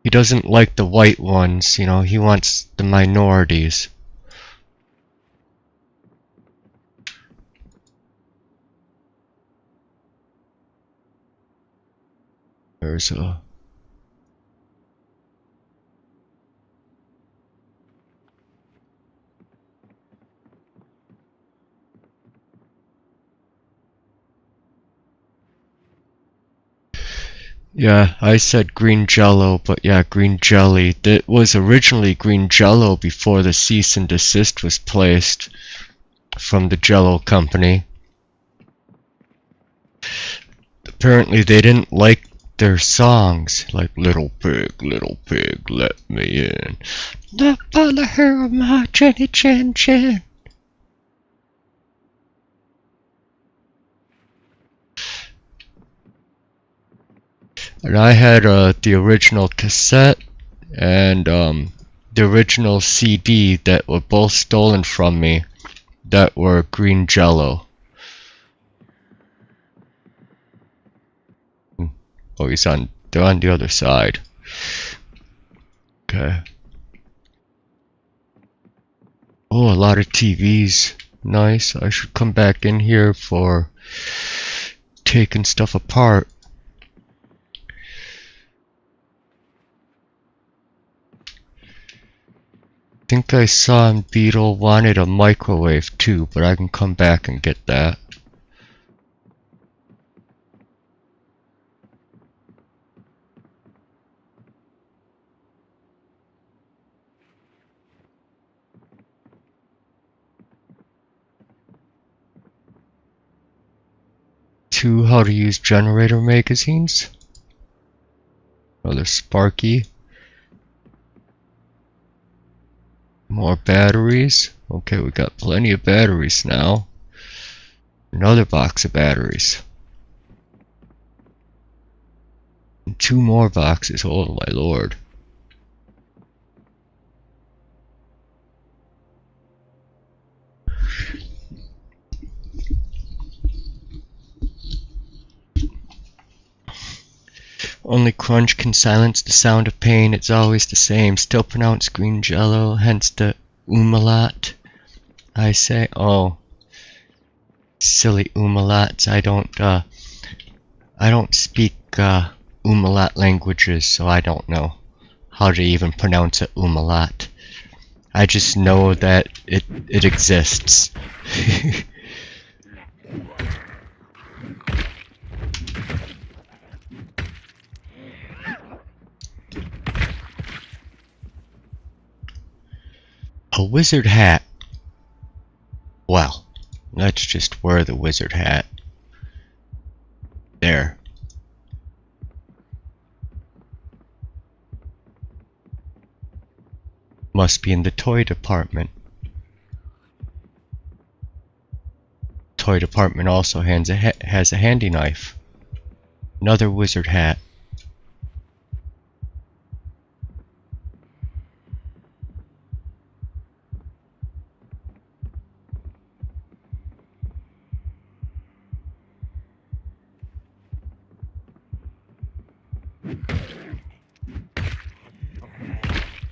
He doesn't like the white ones, you know, he wants the minorities. There's a... Yeah, I said green jello, but yeah, green jelly. That was originally green jello before the cease and desist was placed from the Jello company. Apparently they didn't like their songs, like little pig, let me in. The color of my chinny chin chin. And I had the original cassette and the original CD that were both stolen from me that were green jello. Oh, they're on the other side. Okay. Oh, a lot of TVs. Nice. I should come back in here for taking stuff apart. I think I saw Beetle wanted a microwave too, but I can come back and get that. Two how to use generator magazines. Another Sparky. More batteries. Okay, we got plenty of batteries now. Another box of batteries. And 2 more boxes. Oh my lord. Only crunch can silence the sound of pain. It's always the same. Still pronounced green jello, hence the umlaut. I say, oh, silly umlauts. I don't speak umlaut languages, so I don't know how to even pronounce a umlaut. I just know that it exists. A wizard hat. Well, let's just wear the wizard hat. There. Must be in the toy department. Toy department also has a handy knife. Another wizard hat.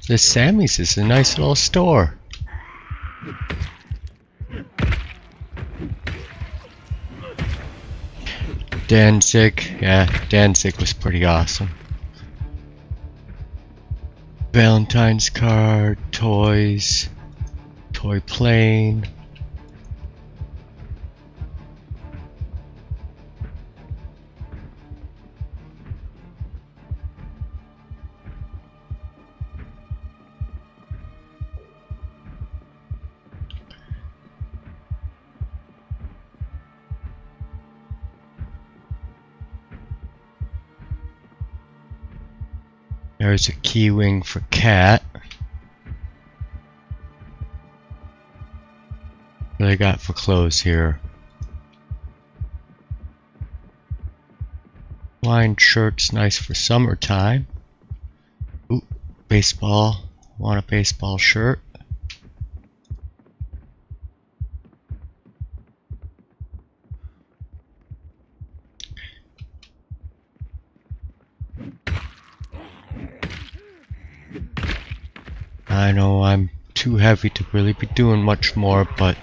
This Sammy's is a nice little store. Danzig, yeah, Danzig was pretty awesome. Valentine's card, toys, toy plane. There's a key ring for cat. What do they got for clothes here? Lined shirts, nice for summertime. Ooh, baseball. Want a baseball shirt? I know I'm too heavy to really be doing much more, but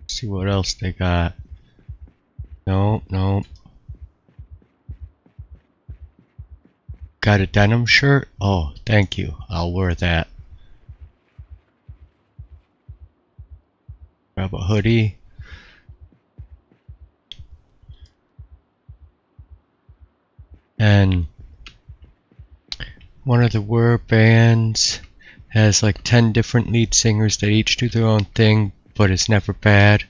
see what else they got. No. Got a denim shirt? Oh, thank you. I'll wear that. Grab a hoodie. And one of the Were bands has like 10 different lead singers that each do their own thing, but it's never bad.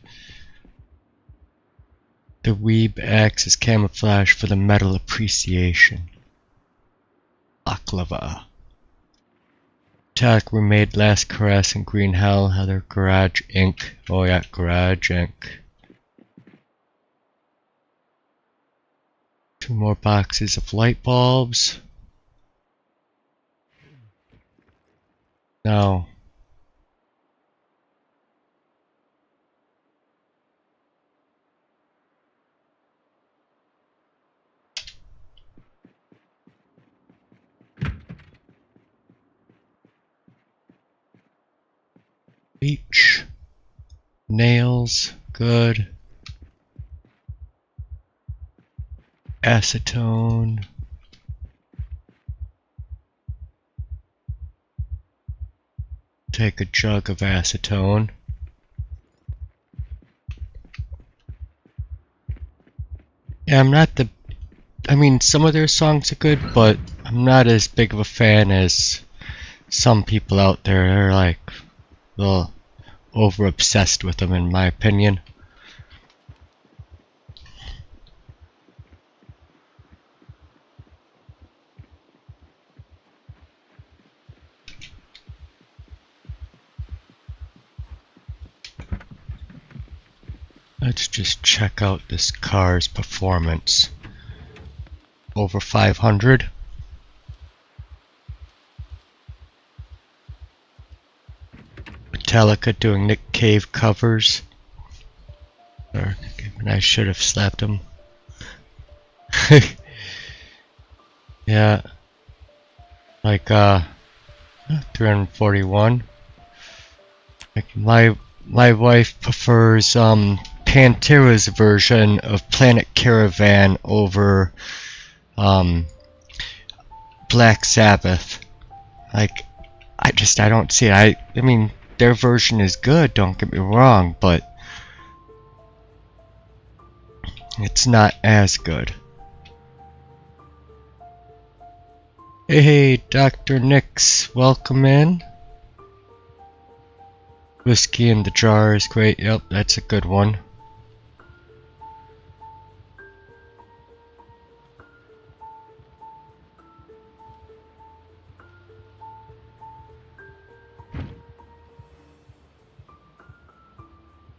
The weeb acts as camouflage for the metal appreciation. Baklava. Attack remade Last Caress and Green Hell, Heather Garage Inc. Oh yeah, Garage Inc. 2 more boxes of light bulbs. Now, bleach, nails, good. Acetone. Take a jug of acetone. Yeah, I mean, some of their songs are good, but I'm not as big of a fan as some people out there. They're like a little over obsessed with them, in my opinion. Let's just check out this car's performance. Over 500. Metallica doing Nick Cave covers. Or I should have slapped him. Yeah. Like 341. Like my wife prefers Pantera's version of Planet Caravan over Black Sabbath. Like I don't see it. I mean their version is good, don't get me wrong, but it's not as good. Hey, Dr. Nix, welcome in. Whiskey in the jar is great. Yep, that's a good one.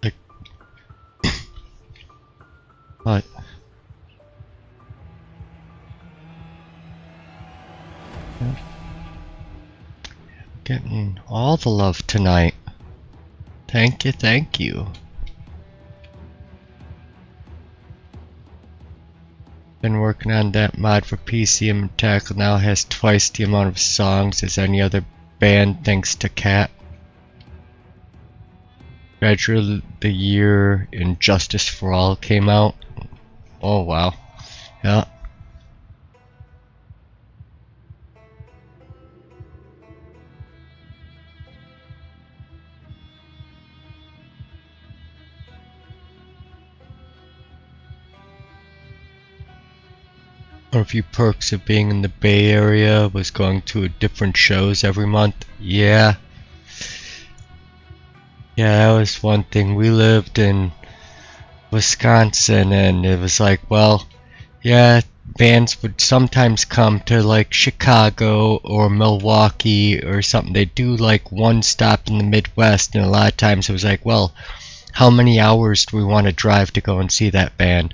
Like, what? Getting all the love tonight. Thank you, thank you. Been working on that mod for PC, and Metallica now has twice the amount of songs as any other band thanks to Cat. Gradually the year Injustice for All came out. Oh wow. Yeah. A few perks of being in the Bay Area was going to different shows every month. Yeah, that was one thing. We lived in Wisconsin and it was like, well, yeah, bands would sometimes come to like Chicago or Milwaukee or something. They do like one stop in the Midwest, and a lot of times it was like, well, how many hours do we want to drive to go and see that band?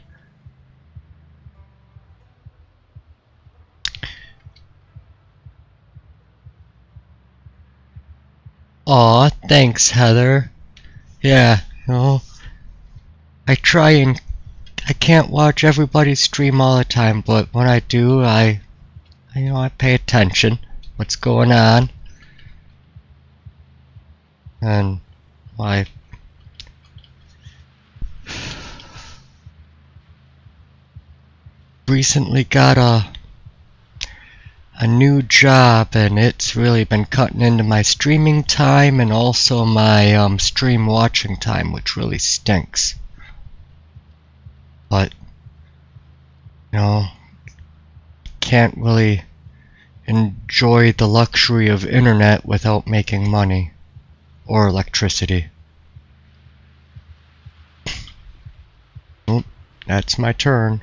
Aw, thanks, Heather. Yeah, you know, I try and I can't watch everybody's stream all the time, but when I do, I pay attention. What's going on? And I recently got a new job, and it's really been cutting into my streaming time and also my stream watching time, which really stinks. But can't really enjoy the luxury of internet without making money or electricity. Oop, that's my turn.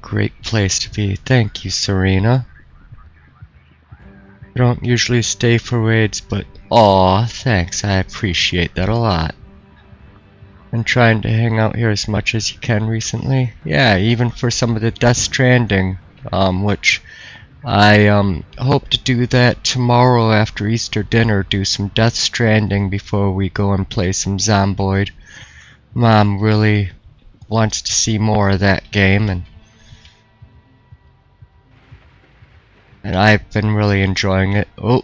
Great place to be. Thank you, Serena. I don't usually stay for raids, but aw, thanks. I appreciate that a lot. Been trying to hang out here as much as you can recently. Yeah, even for some of the Death Stranding, which I hope to do that tomorrow after Easter dinner. Do some Death Stranding before we go and play some Zomboid. Mom really wants to see more of that game, and I've been really enjoying it. Oh,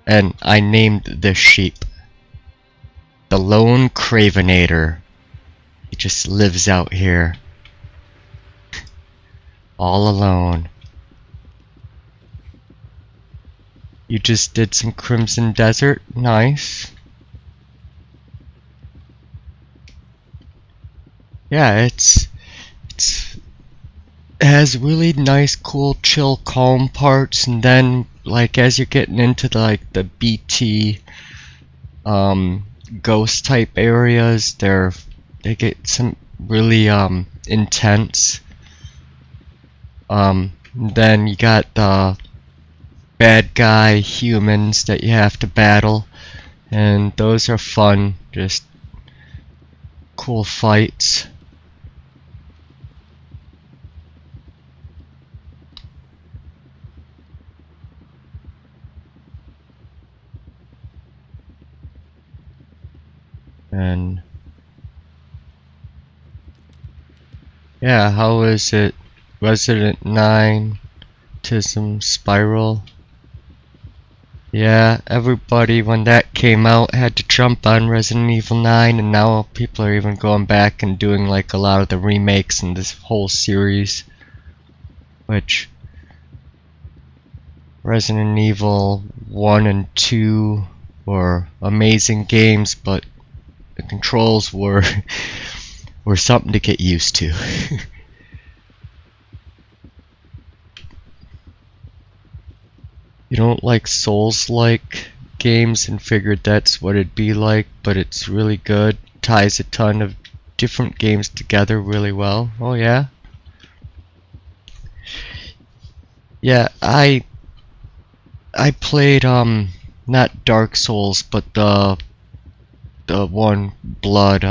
and I named the sheep the Lone Cravenator. He just lives out here all alone. You just did some Crimson Desert. Nice. Yeah, it has really nice, cool, chill, calm parts, and then like as you're getting into the BT ghost type areas, they get some really intense. Then you got the bad guy humans that you have to battle, and those are fun. Just cool fights. And yeah, how is it? Resident 9, Tism Spiral. Yeah, everybody when that came out had to jump on Resident Evil 9, and now people are even going back and doing like a lot of the remakes in this whole series. Which Resident Evil 1 and 2 were amazing games, but the controls were were something to get used to. You don't like Souls-like games and figured that's what it'd be like, but it's really good. Ties a ton of different games together really well. Oh yeah? Yeah, I played not Dark Souls, but the one Blood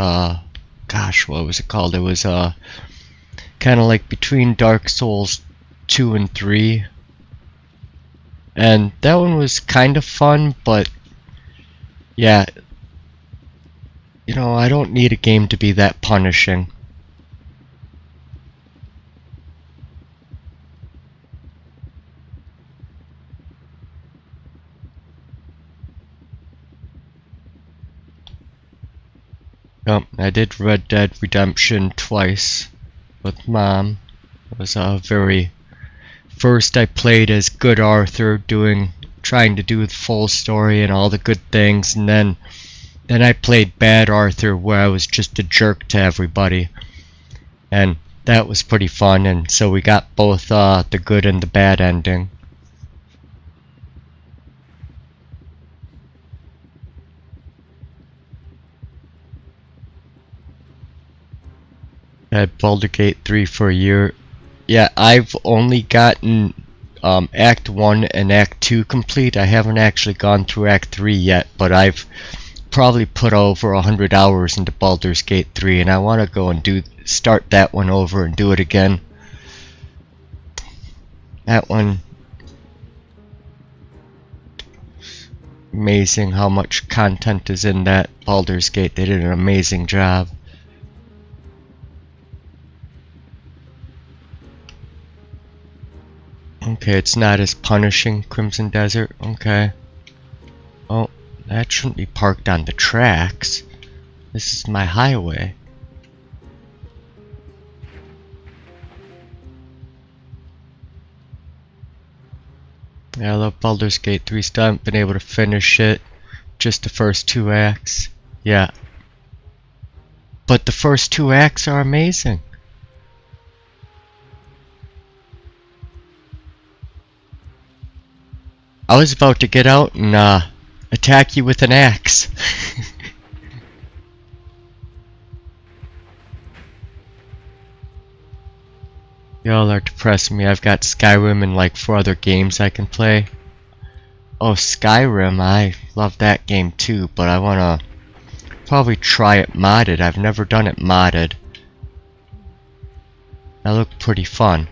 gosh, what was it called? It was kind of like between Dark Souls 2 and 3. And that one was kind of fun, but yeah, you know, I don't need a game to be that punishing. I did Red Dead Redemption twice with Mom. It was a very... First I played as good Arthur, trying to do the full story and all the good things, and then I played bad Arthur where I was just a jerk to everybody. And that was pretty fun, and so we got both the good and the bad ending. I had Baldur's Gate 3 for a year. Yeah, I've only gotten Act 1 and Act 2 complete. I haven't actually gone through Act 3 yet, but I've probably put over 100 hours into Baldur's Gate 3, and I want to go and start that one over and do it again. That one... Amazing how much content is in that Baldur's Gate. They did an amazing job. Okay, it's not as punishing, Crimson Desert. Okay. Oh, that shouldn't be parked on the tracks. This is my highway. Yeah, I love Baldur's Gate 3. Still haven't been able to finish it. Just the first 2 acts. Yeah. But the first 2 acts are amazing. I was about to get out and attack you with an axe. Y'all are depressing me. I've got Skyrim and like 4 other games I can play. Oh, Skyrim, I love that game too, but I wanna probably try it modded. I've never done it modded. That looked pretty fun.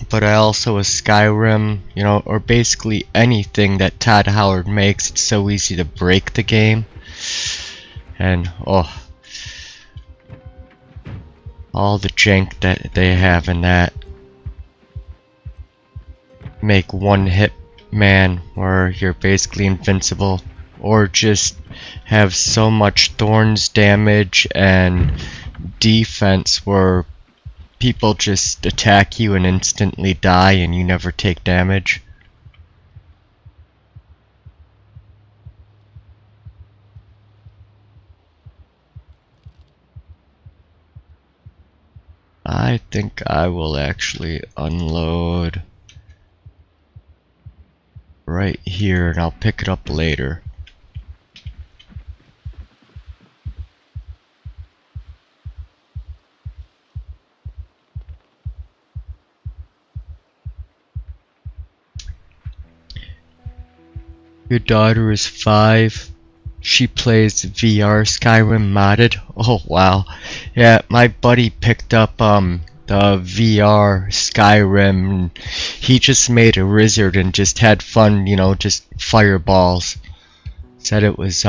But I also with Skyrim, you know, or basically anything that Todd Howard makes, it's so easy to break the game. And oh, all the jank that they have in that. Make one hit man where you're basically invincible, or just have so much thorns damage and defense where people just attack you and instantly die and you never take damage. I think I will actually unload right here and I'll pick it up later. Your daughter is 5. She plays VR Skyrim modded. Oh wow. Yeah, my buddy picked up the VR Skyrim. He just made a wizard and just had fun, you know, just fireballs. Said it was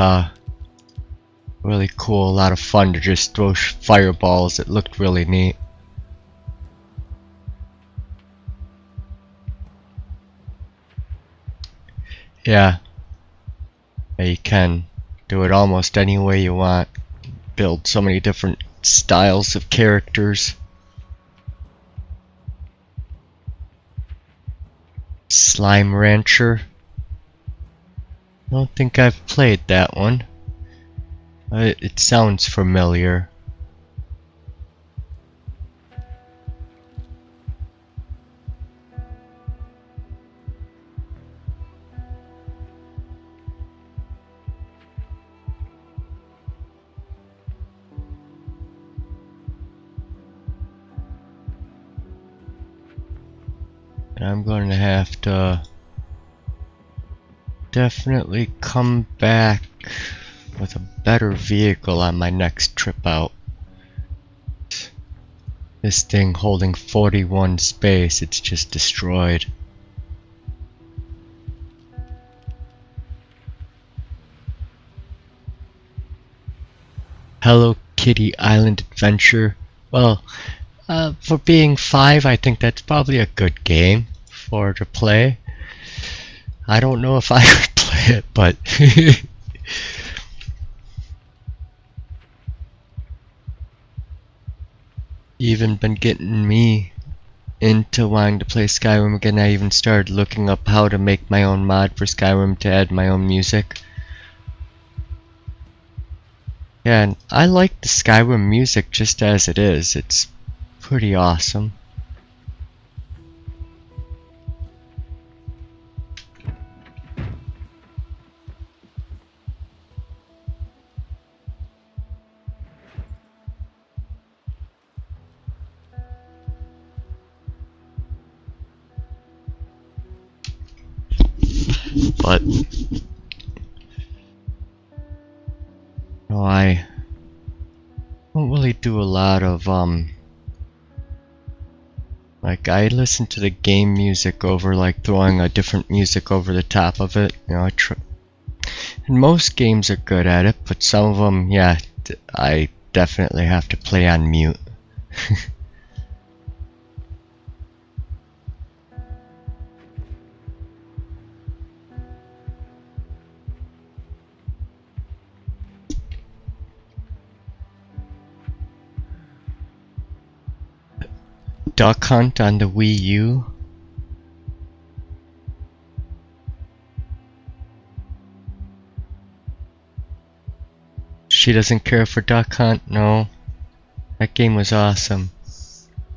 really cool, a lot of fun to just throw fireballs. It looked really neat. Yeah, you can do it almost any way you want. Build so many different styles of characters. Slime Rancher. I don't think I've played that one. It sounds familiar. And I'm going to have to definitely come back with a better vehicle on my next trip out. This thing holding 41 space, it's just destroyed. Hello Kitty Island Adventure. Well, for being 5, I think that's probably a good game for to play. I don't know if I would play it, but even been getting me into wanting to play Skyrim again. I even started looking up how to make my own mod for Skyrim to add my own music. Yeah, and I like the Skyrim music just as it is. It's pretty awesome. But no, I don't really do a lot of like I listen to the game music over like throwing a different music over the top of it. You know, and most games are good at it, but some of them, yeah, I definitely have to play on mute. Duck Hunt on the Wii U. She doesn't care for Duck Hunt? No. That game was awesome.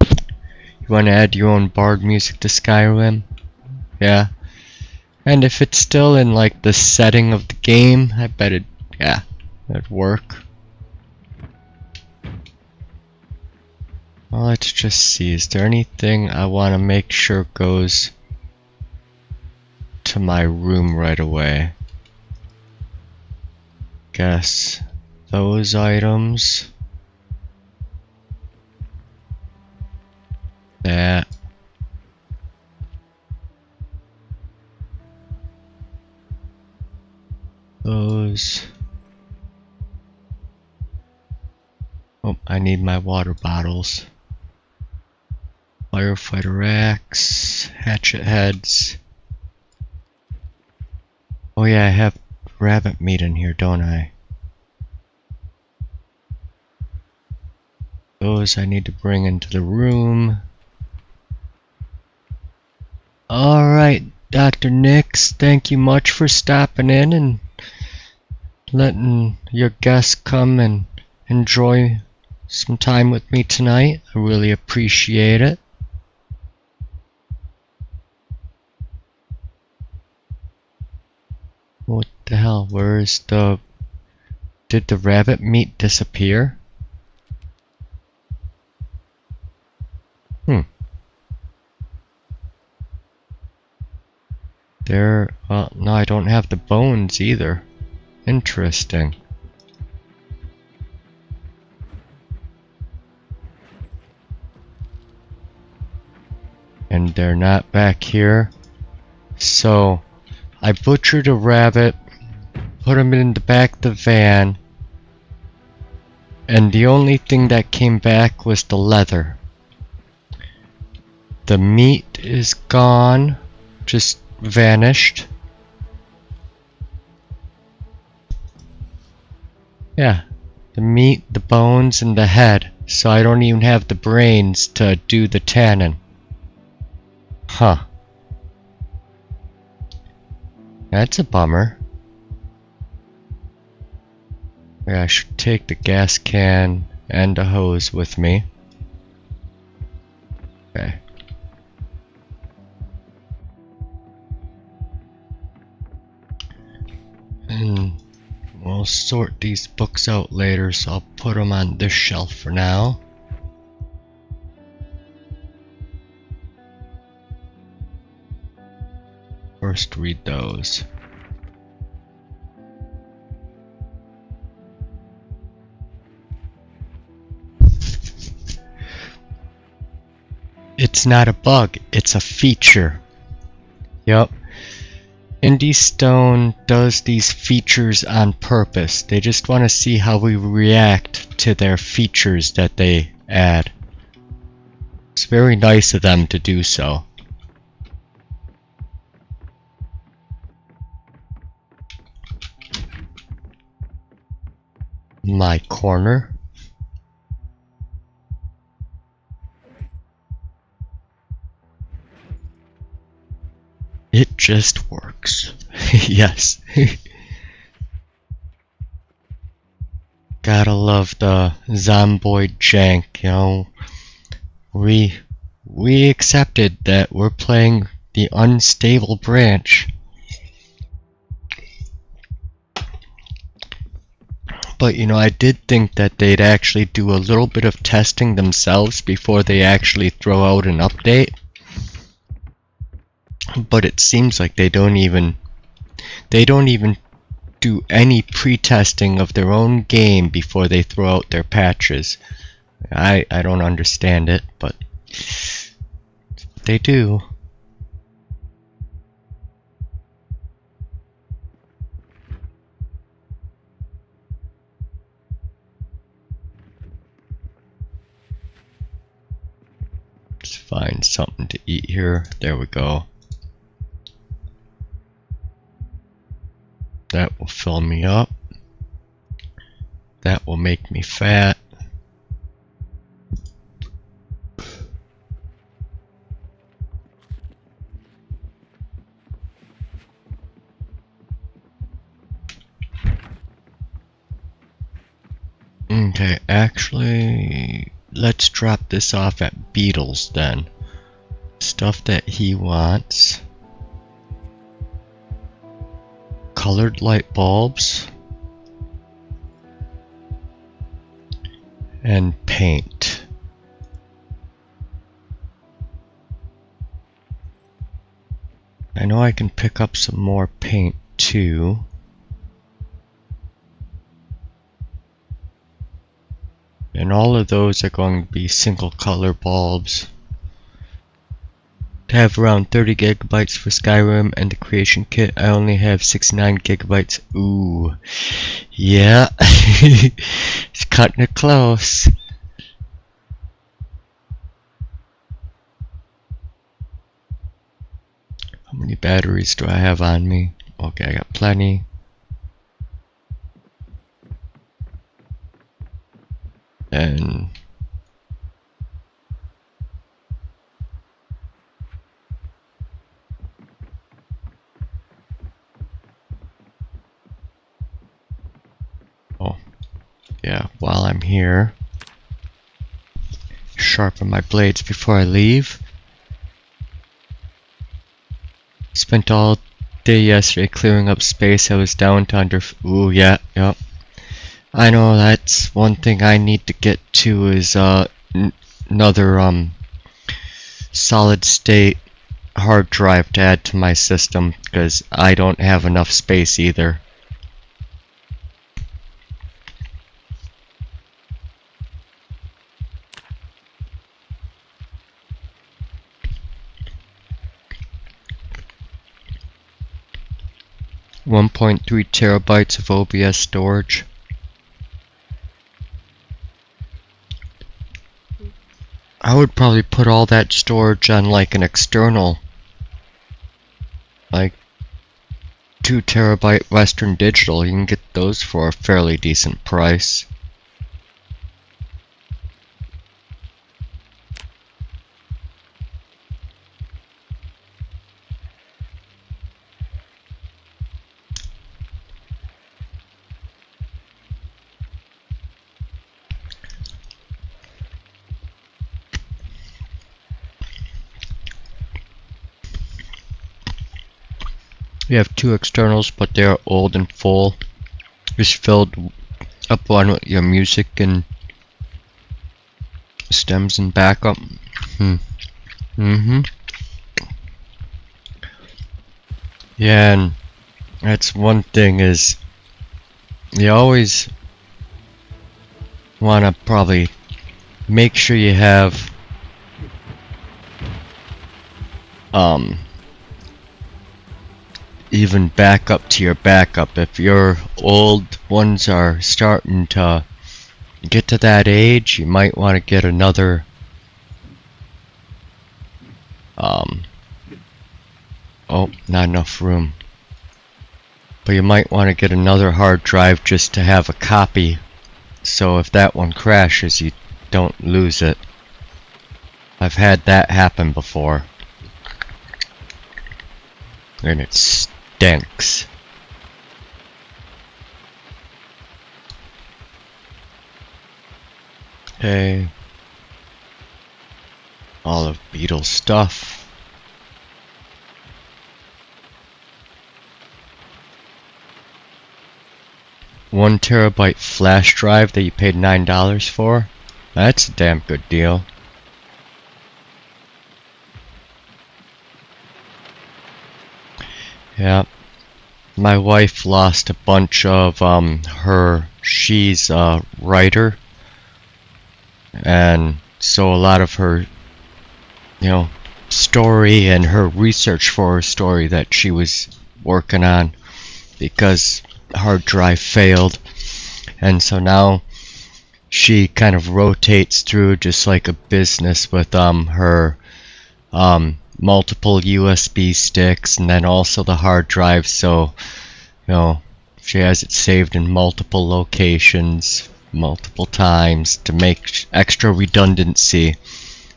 You want to add your own bard music to Skyrim? Yeah. And if it's still in like the setting of the game, I bet it, yeah, it'd work. Well, let's just see. Is there anything I want to make sure goes to my room right away? Guess those items. That. Those. Oh, I need my water bottles. Firefighter axe, hatchet heads. Oh yeah, I have rabbit meat in here, don't I? Those I need to bring into the room. Alright, Dr. Nix, thank you much for stopping in and letting your guests come and enjoy some time with me tonight. I really appreciate it. What the hell? Where is the... Did the rabbit meat disappear? There, no, I don't have the bones either. Interesting. And they're not back here. So, I butchered a rabbit, put him in the back of the van, and the only thing that came back was the leather. The meat is gone, just vanished. Yeah, the meat, the bones, and the head. So I don't even have the brains to do the tannin. Huh. That's a bummer. Yeah, I should take the gas can and the hose with me. Okay. And we'll sort these books out later, so I'll put them on this shelf for now. First read those. It's not a bug, it's a feature. Yup. Indie Stone does these features on purpose. They just want to see how we react to their features that they add. It's very nice of them to do so. My corner. It just works. Yes. Gotta love the Zomboid jank, you know. We accepted that we're playing the unstable branch. But you know, I did think that they'd actually do a little bit of testing themselves before they actually throw out an update. But it seems like they don't even do any pre-testing of their own game before they throw out their patches. I don't understand it, but they do. Let's find something to eat here. There we go. That will fill me up. That will make me fat. Okay, actually, let's drop this off at Beetle's then. Stuff that he wants. Colored light bulbs. And paint. I know I can pick up some more paint too. And all of those are going to be single color bulbs. To have around 30 gigabytes for Skyrim and the creation kit, I only have 69 gigabytes. Ooh. Yeah. It's cutting it close. How many batteries do I have on me? Okay, I got plenty. And oh, yeah, while I'm here, sharpen my blades before I leave. Spent all day yesterday clearing up space. I was down to under. Ooh, yeah, yep. I know that's one thing I need to get to is another solid state hard drive to add to my system because I don't have enough space either. .3 terabytes of OBS storage. I would probably put all that storage on like an external, like 2 terabyte Western Digital. You can get those for a fairly decent price. We have 2 externals, but they're old and full. Just filled up one with your music and stems and backup. Yeah, and that's one thing is you always want to probably make sure you have even backup to your backup. If your old ones are starting to get to that age, you might want to get another oh, not enough room. But you might want to get another hard drive just to have a copy, so if that one crashes you don't lose it. I've had that happen before, and it stinks. Okay, all of Beatles stuff. One terabyte flash drive that you paid $9 for. That's a damn good deal. Yeah, my wife lost a bunch of she's a writer, and so a lot of her, story and her research for her story that she was working on, because hard drive failed, and so now she kind of rotates through just like a business with her multiple USB sticks and then also the hard drive, so she has it saved in multiple locations multiple times to make extra redundancy,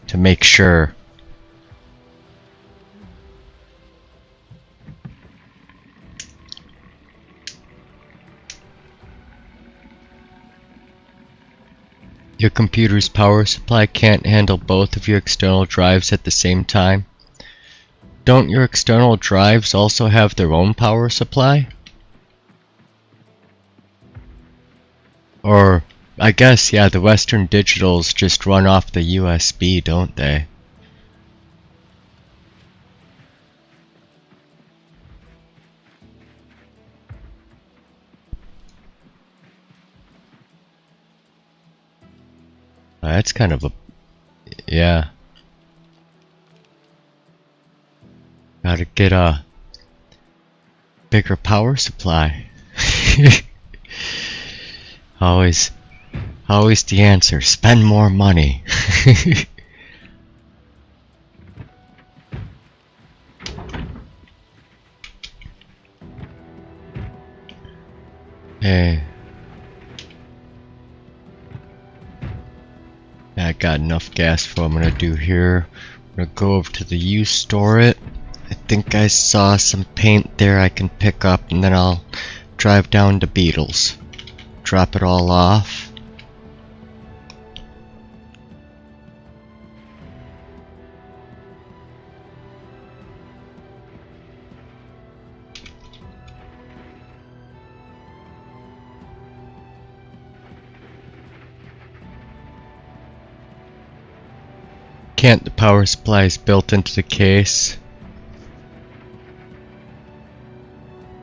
to make sure. Your computer's power supply can't handle both of your external drives at the same time. Don't your external drives also have their own power supply? Or, I guess, yeah, the Western Digitals just run off the USB, don't they? That's kind of a... yeah. Gotta get a bigger power supply. Always the answer. Spend more money. Hey. I got enough gas for what I'm gonna do here. I'm gonna go over to the U store it. I think I saw some paint there I can pick up, and then I'll drive down to Beatles. Drop it all off. Can't, the power supply is built into the case.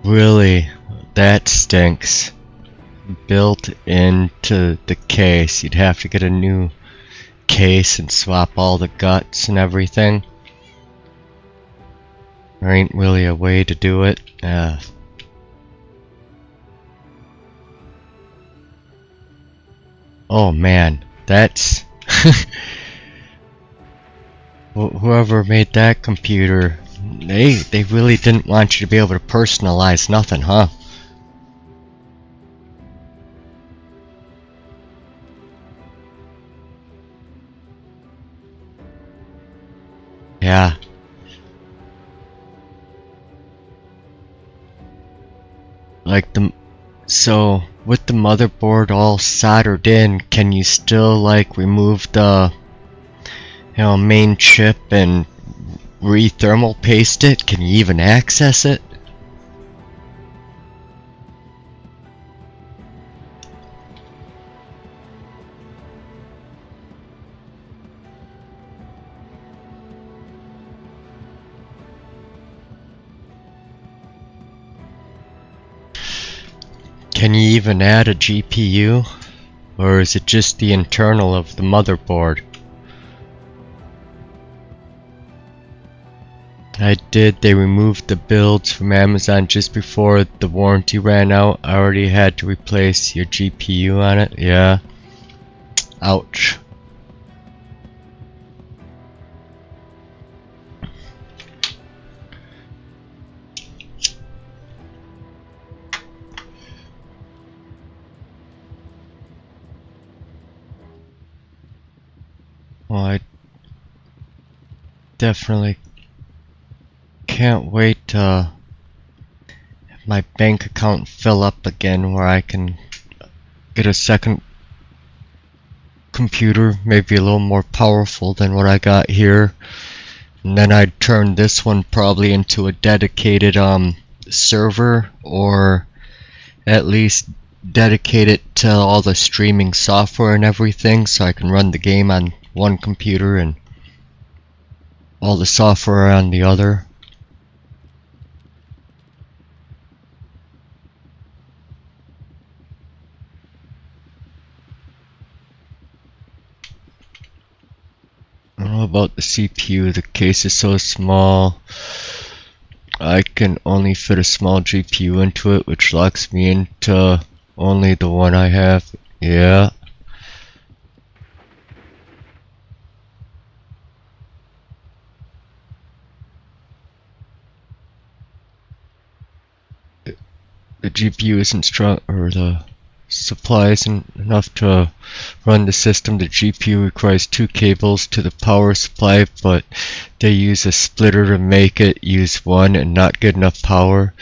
Really, that stinks. Built into the case. You'd have to get a new case and swap all the guts and everything. There ain't really a way to do it. Oh man, that's whoever made that computer, they really didn't want you to be able to personalize nothing, huh? Yeah. So with the motherboard all soldered in, can you still like remove the main chip and re-thermal paste it? Can you even access it? Can you even add a GPU? Or is it just the internal of the motherboard? They removed the builds from Amazon just before the warranty ran out. I already had to replace your GPU on it. Yeah. Ouch. Well, I definitely can't wait to have my bank account fill up again where I can get a second computer, maybe a little more powerful than what I got here. And then I'd turn this one probably into a dedicated server, or at least dedicate it to all the streaming software and everything, so I can run the game on one computer and all the software on the other. I don't know about the CPU, the case is so small I can only fit a small GPU into it, which locks me into only the one I have. Yeah. The GPU isn't strong, or the supply isn't enough to run the system. The GPU requires 2 cables to the power supply, but they use a splitter to make it use one and not get enough power.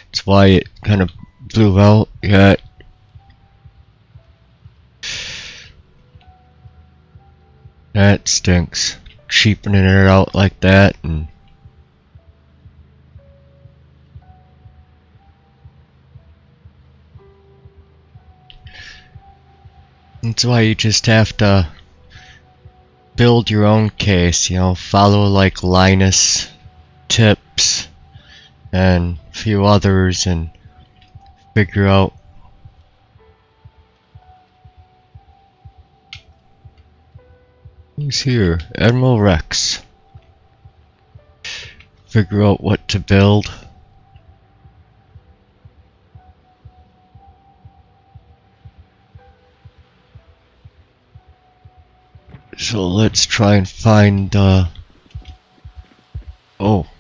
That's why it kind of blew out. Yeah. That stinks. Cheapening it out like that, and that's why you just have to build your own case, follow like Linus tips and a few others and figure out who's here. Admiral Rex. Figure out what to build. So let's try and find oh,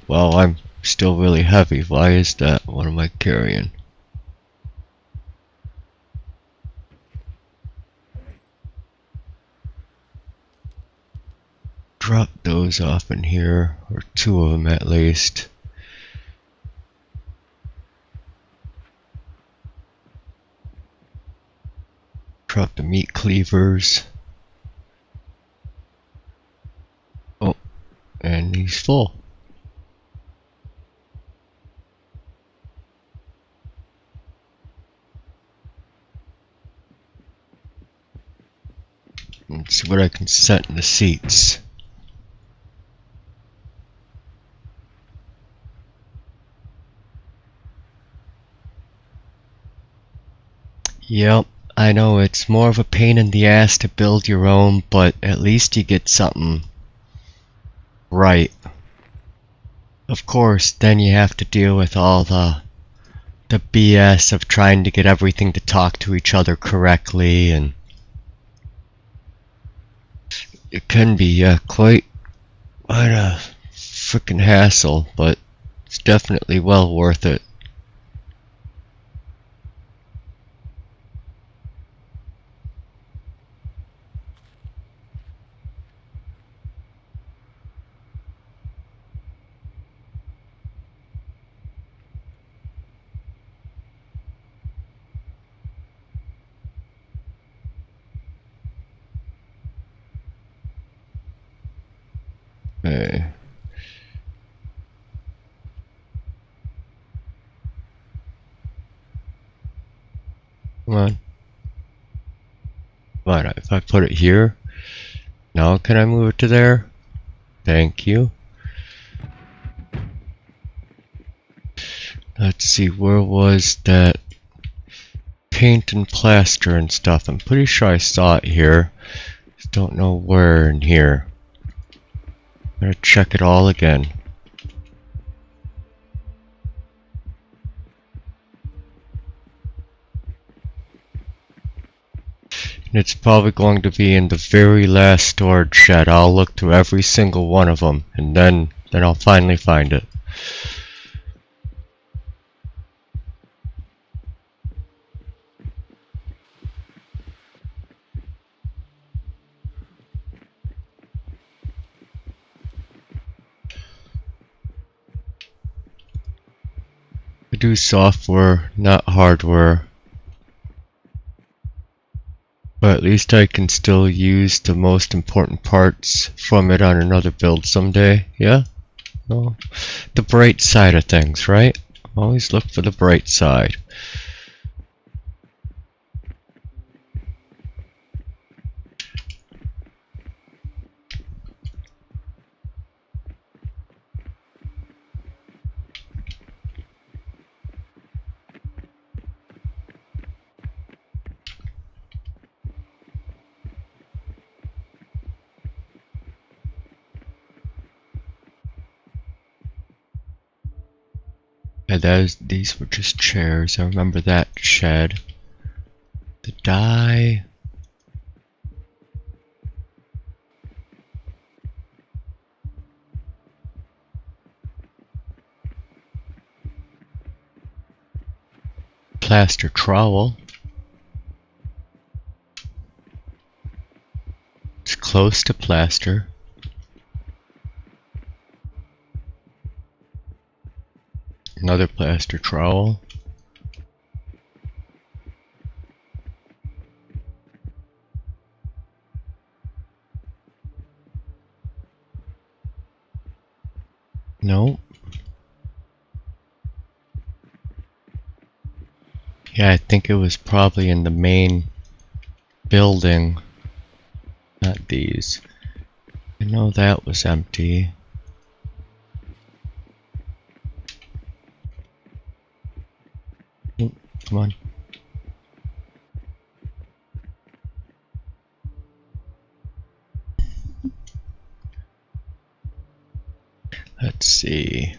well, I'm still really heavy. Why is that? What am I carrying? Drop those off in here, or 2 of them at least. Drop the meat cleavers. Oh, and he's full. Let's see what I can set in the seats. Yep, I know it's more of a pain in the ass to build your own, but at least you get something right. Of course, then you have to deal with all the BS of trying to get everything to talk to each other correctly, and it can be quite a frickin' hassle, but it's definitely well worth it. Hey. Come on. What, if I put it here? Now can I move it to there? Thank you. Let's see, where was that paint and plaster and stuff? I'm pretty sure I saw it here. Just don't know where in here. Gotta check it all again. And it's probably going to be in the very last storage shed. I'll look through every single one of them, and then I'll finally find it. I do software, not hardware. But at least I can still use the most important parts from it on another build someday, yeah? No. The bright side of things, right? Always look for the bright side. And these were just chairs. I remember that shed. The dye. Plaster trowel. It's close to plaster. Another plaster trowel. No. Yeah, I think it was probably in the main building. Not these. I know that was empty. Oh, come on. Let's see.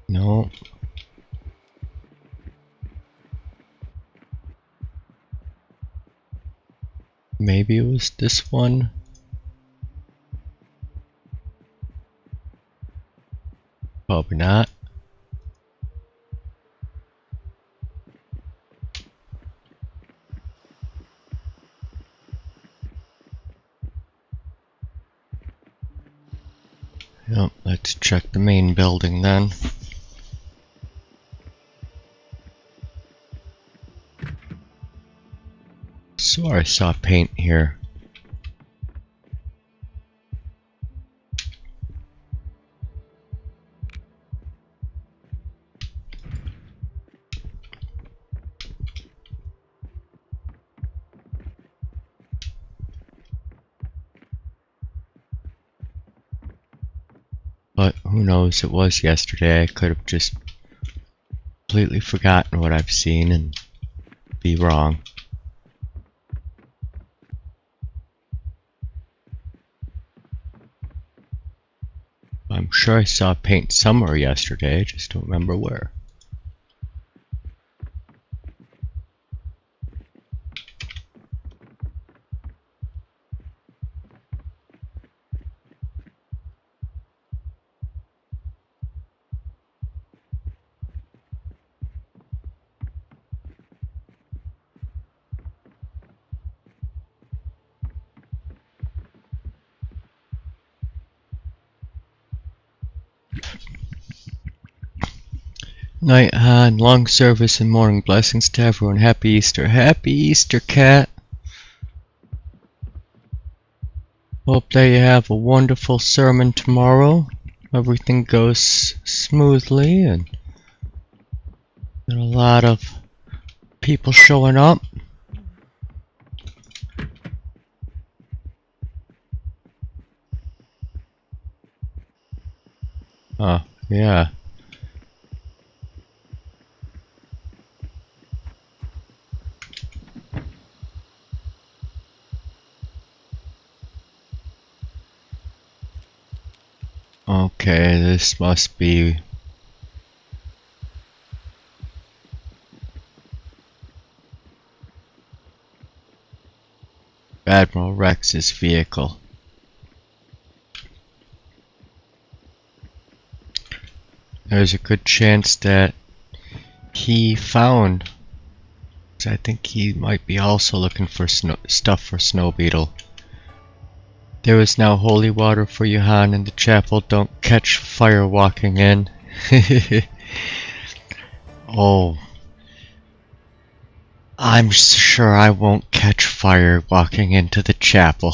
No. Maybe it was this one. Probably not. Yep, let's check the main building then. So I saw paint here. But who knows, it was yesterday. I could have just completely forgotten what I've seen and be wrong. I'm sure I saw paint somewhere yesterday, I just don't remember where. Night Han, long service and morning blessings to everyone. Happy Easter. Happy Easter, cat. Hope that you have a wonderful sermon tomorrow. Everything goes smoothly and a lot of people showing up. Oh, yeah. Okay, this must be Admiral Rex's vehicle. There's a good chance that he found, I think he might be also looking for stuff for Snow Beetle. There is now holy water for you, Han, in the chapel. Don't catch fire walking in. Oh, I'm sure I won't catch fire walking into the chapel.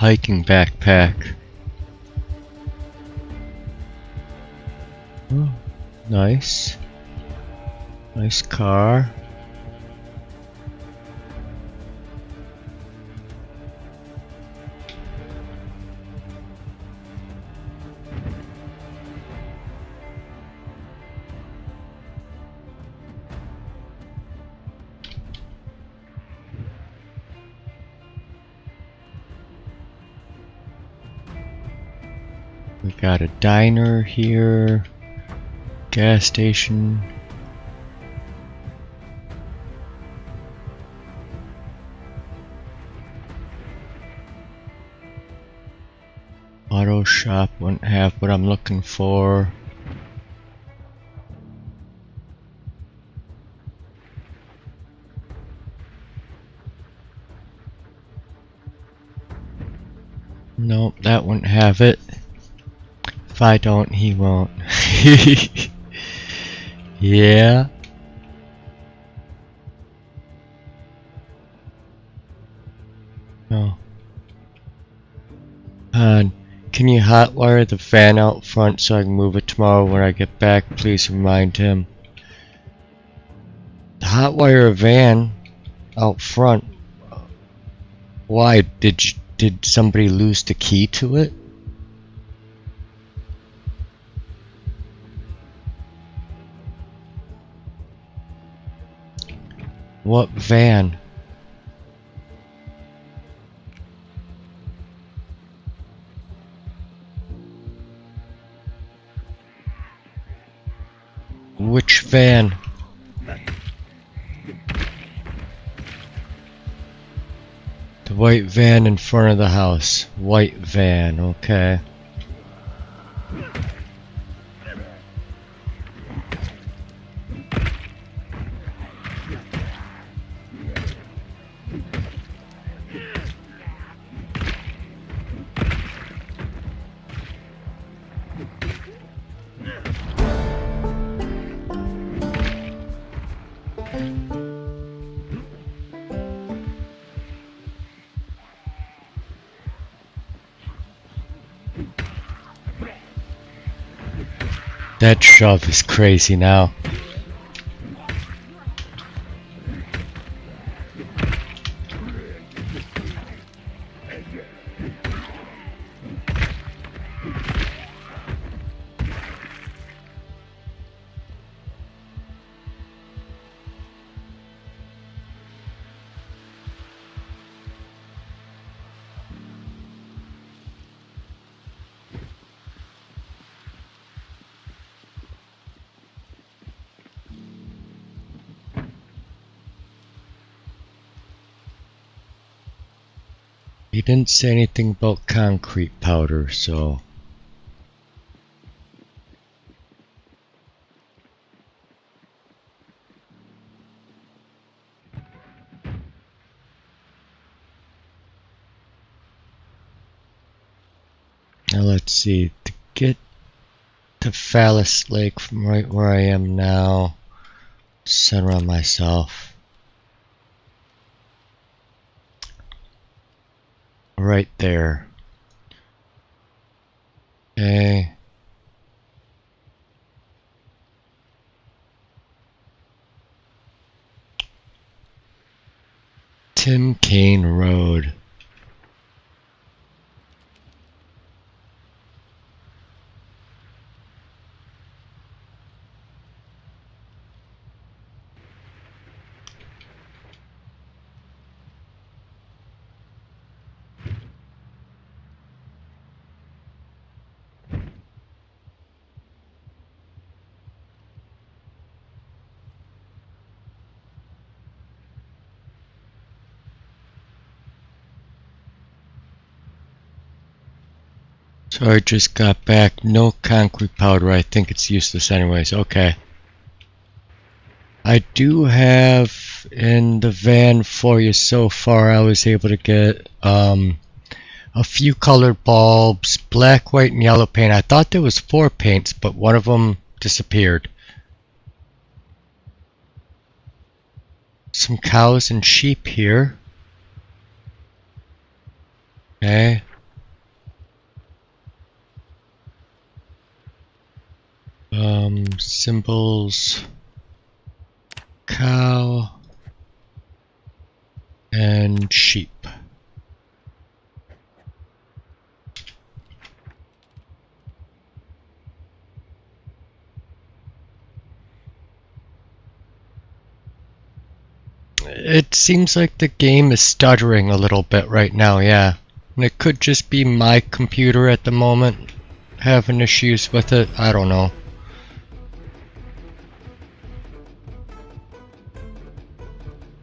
Hiking backpack. Oh, nice. Nice car. We got a diner here, gas station. Auto shop wouldn't have what I'm looking for. Nope, that wouldn't have it. If I don't, he won't. Yeah. No. Can you hotwire the van out front so I can move it tomorrow when I get back? Please remind him. Hotwire a van out front? Why? Did somebody lose the key to it? What van? Which van? The white van in front of the house. White van, okay. That shove is crazy now. He didn't say anything about concrete powder, so... Now let's see, to get to Phallus Lake from right where I am now, center on myself. Right there. Okay. Tim Kaine Road. So I just got back. No concrete powder. I think it's useless anyways. Okay. I do have in the van for you so far. I was able to get a few colored bulbs, black, white, and yellow paint. I thought there was 4 paints, but one of them disappeared. Some cows and sheep here. Okay. Symbols, cow, and sheep. It seems like the game is stuttering a little bit right now, yeah. And it could just be my computer at the moment having issues with it, I don't know.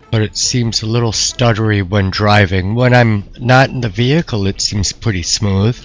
But it seems a little stuttery when driving. When I'm not in the vehicle, it seems pretty smooth.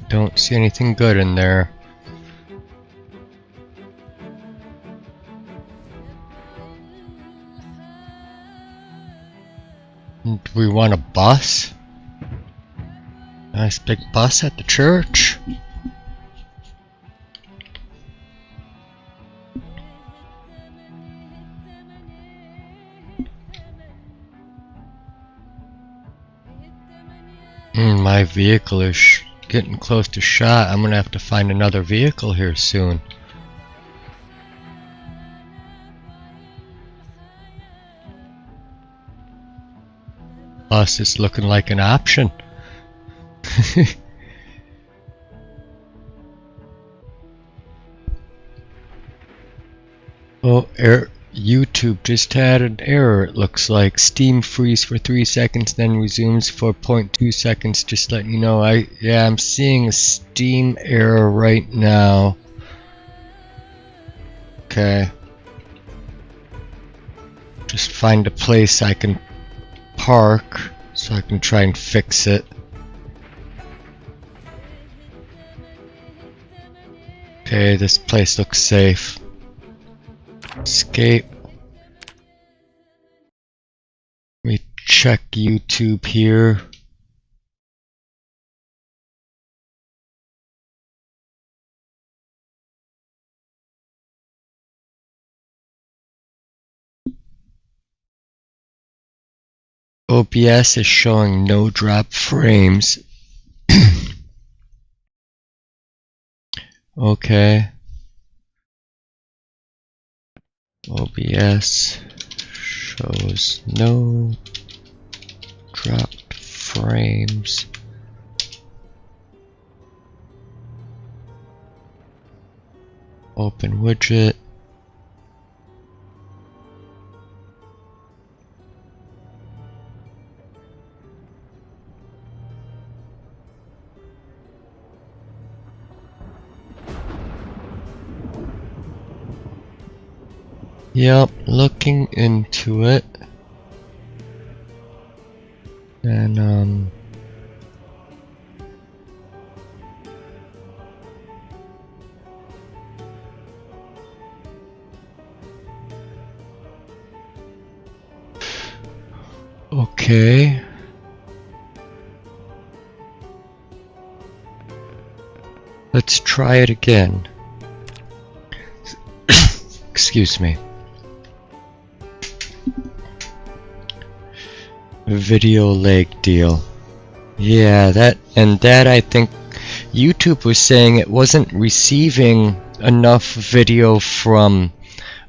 Don't see anything good in there. Do we want a bus? Nice big bus at the church. My vehicle is getting close to shot. I'm gonna have to find another vehicle here soon. Bus is looking like an option. Oh, YouTube just had an error. It looks like Steam freeze for 3 seconds, then resumes for 0.2 seconds. Just letting you know. I'm seeing a Steam error right now. Okay. Just find a place I can park so I can try and fix it. Okay, this place looks safe. Escape. Let me check YouTube here. OBS is showing no drop frames. Okay. OBS shows no dropped frames. Open widget. Yep, looking into it. And okay. Let's try it again. Excuse me. Video lag deal. Yeah, that I think YouTube was saying it wasn't receiving enough video from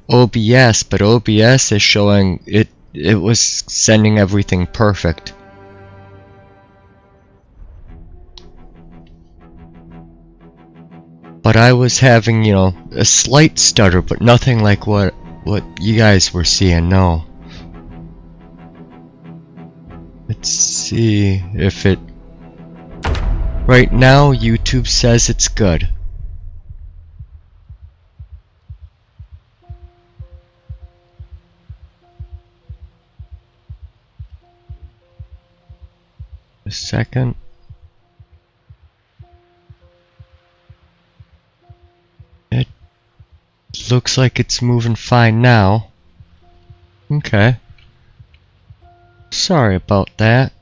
OBS, but OBS is showing it was sending everything perfect. But I was having, you know, a slight stutter, but nothing like what you guys were seeing, no. Let's see if it... Right now, YouTube says it's good. A second. It looks like it's moving fine now. Okay. Sorry about that.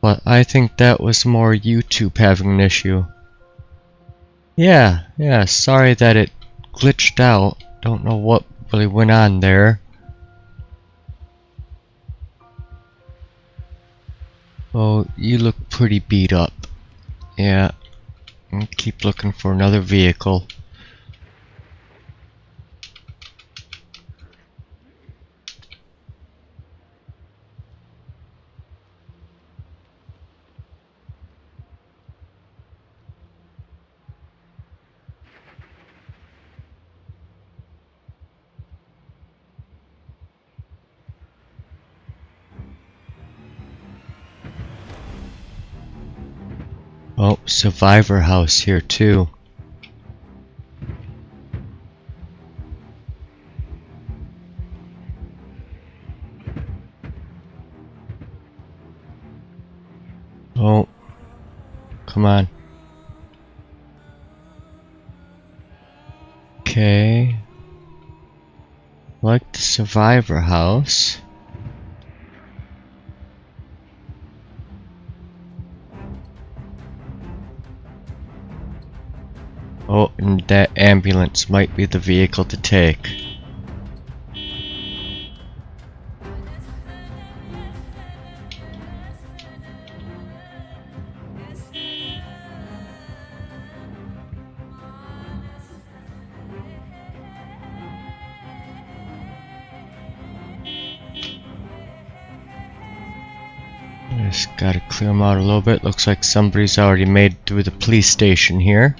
But I think that was more YouTube having an issue. Yeah, sorry that it glitched out. Don't know what really went on there. Oh, you look pretty beat up. Yeah. I'll keep looking for another vehicle. Oh, survivor house here too. Oh, come on. Okay. Like the survivor house. Oh, and that ambulance might be the vehicle to take. Just gotta clear them out a little bit. Looks like somebody's already made through the police station here.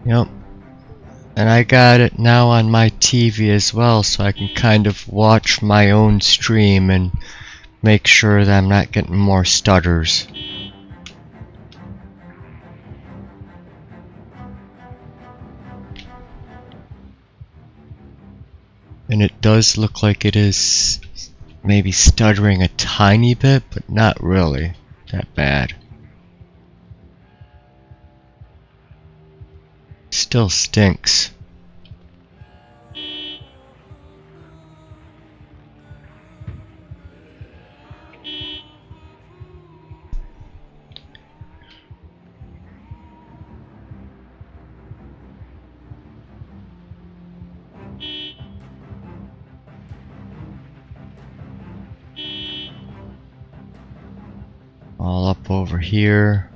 Yep. And I got it now on my TV as well, so I can kind of watch my own stream and make sure that I'm not getting more stutters. And it does look like it is maybe stuttering a tiny bit, but not really that bad. Still stinks. All up over here.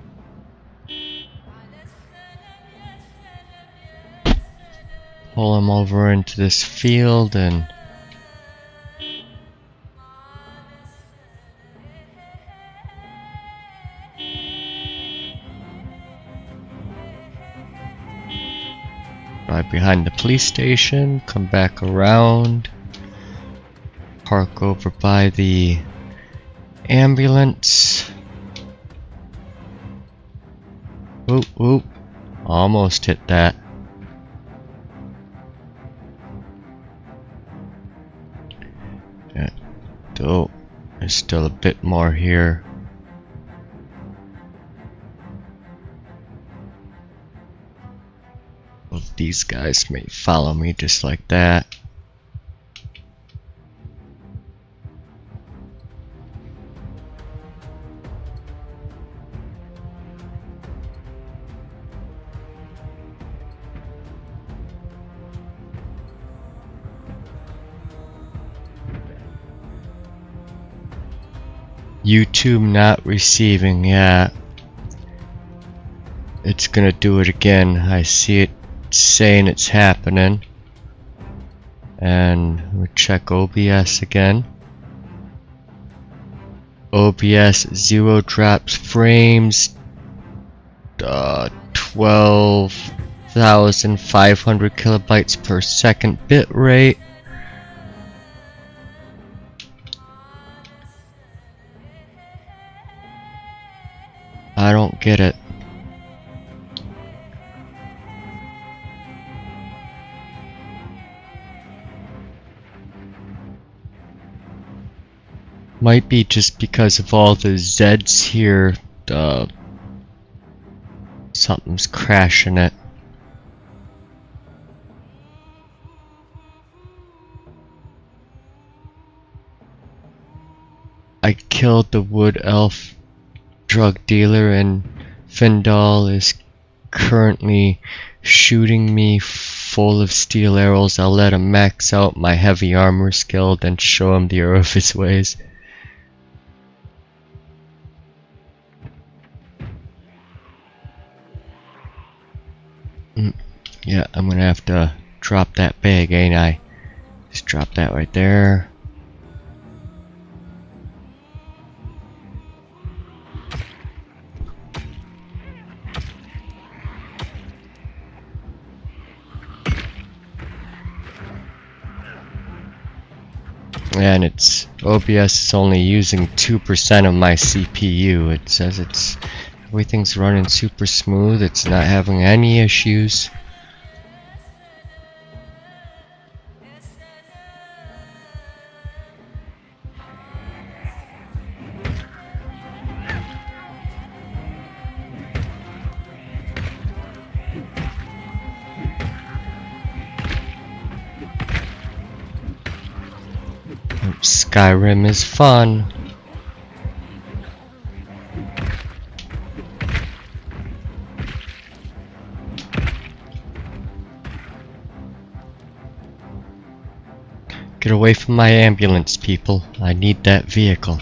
Pull him over into this field and right behind the police station, come back around, park over by the ambulance. Oop, oop, almost hit that. Yeah. Oh, there's still a bit more here. Well, these guys may follow me just like that. YouTube not receiving, yeah. It's gonna do it again. I see it saying it's happening. And we'll check OBS again. OBS 0 drops frames. 12,500 kilobytes per second bit rate. I don't get it. Might be just because of all the Z's here. Something's crashing it. I killed the wood elf drug dealer, and Findal is currently shooting me full of steel arrows. I'll let him max out my heavy armor skill, then show him the error of his ways. Yeah, I'm gonna have to drop that bag, ain't I? Just drop that right there. And it's OBS is only using 2% of my CPU. It says everything's running super smooth. It's not having any issues. Skyrim is fun. Get away from my ambulance, people. I need that vehicle.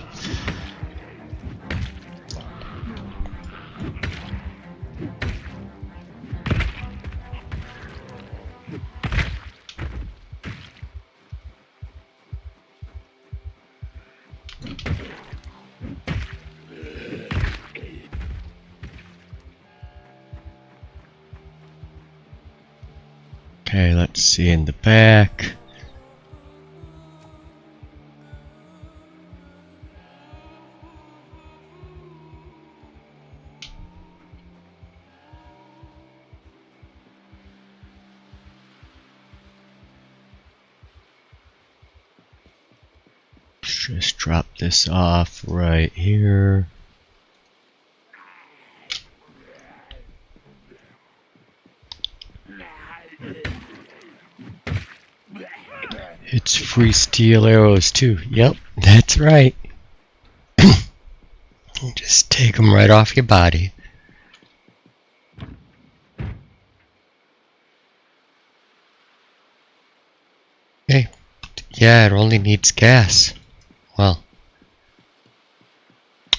Okay, let's see in the back. Just drop this off right here. It's free steel arrows too. Yep, that's right. Just take them right off your body. Hey, yeah, it only needs gas. Well,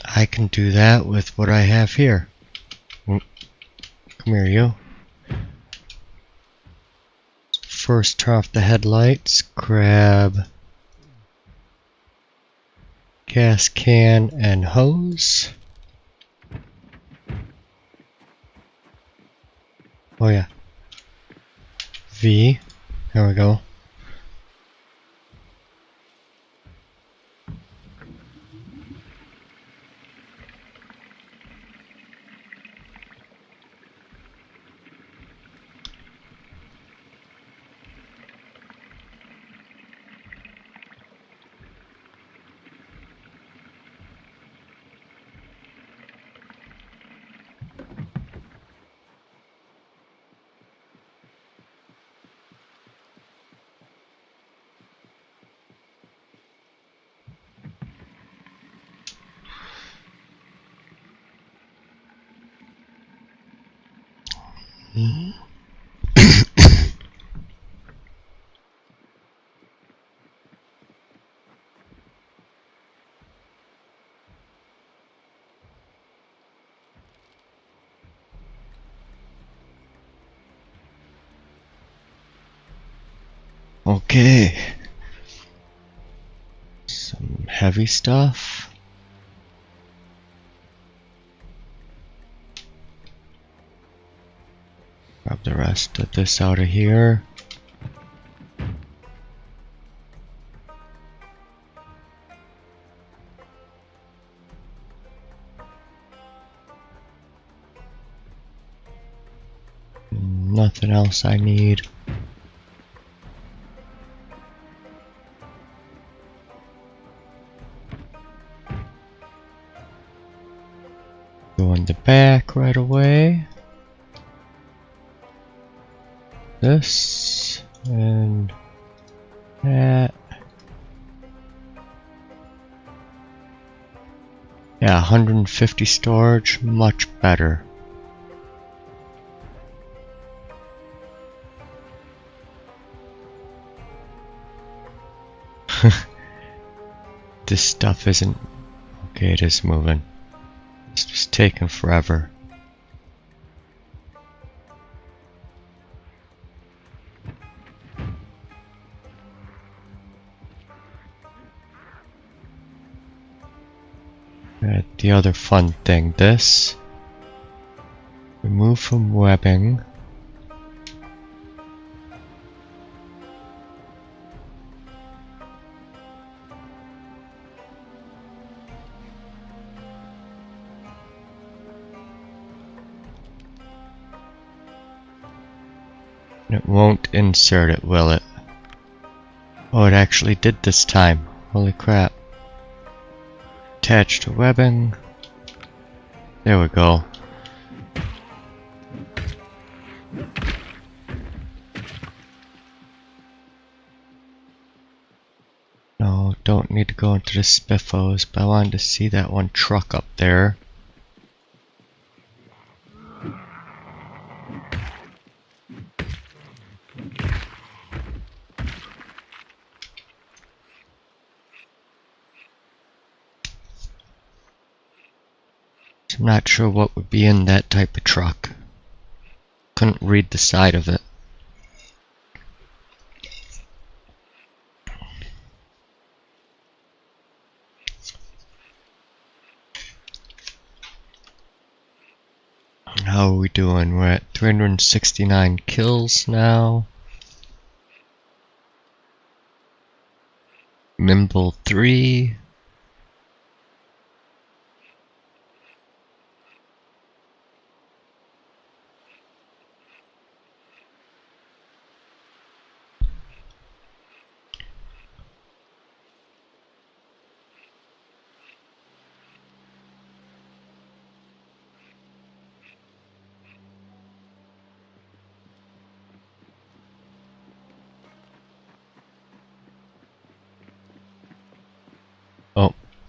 I can do that with what I have here. Come here, you. First, turn off the headlights, grab gas can and hose. Oh yeah. V. There we go. Okay. Some heavy stuff. Grab the rest of this out of here. Nothing else I need. Go in the back right away. This and that. Yeah, 150 storage, much better. This stuff isn't... Okay, it is moving. It's just taking forever. The other fun thing, this. Remove from webbing. It won't insert it, will it? Oh, it actually did this time. Holy crap. Attach to webbing. There we go. No, don't need to go into the spiffos, but I wanted to see that one truck up there. I'm not sure what would be in that type of truck. Couldn't read the side of it. How are we doing? We're at 369 kills now. Nimble 3.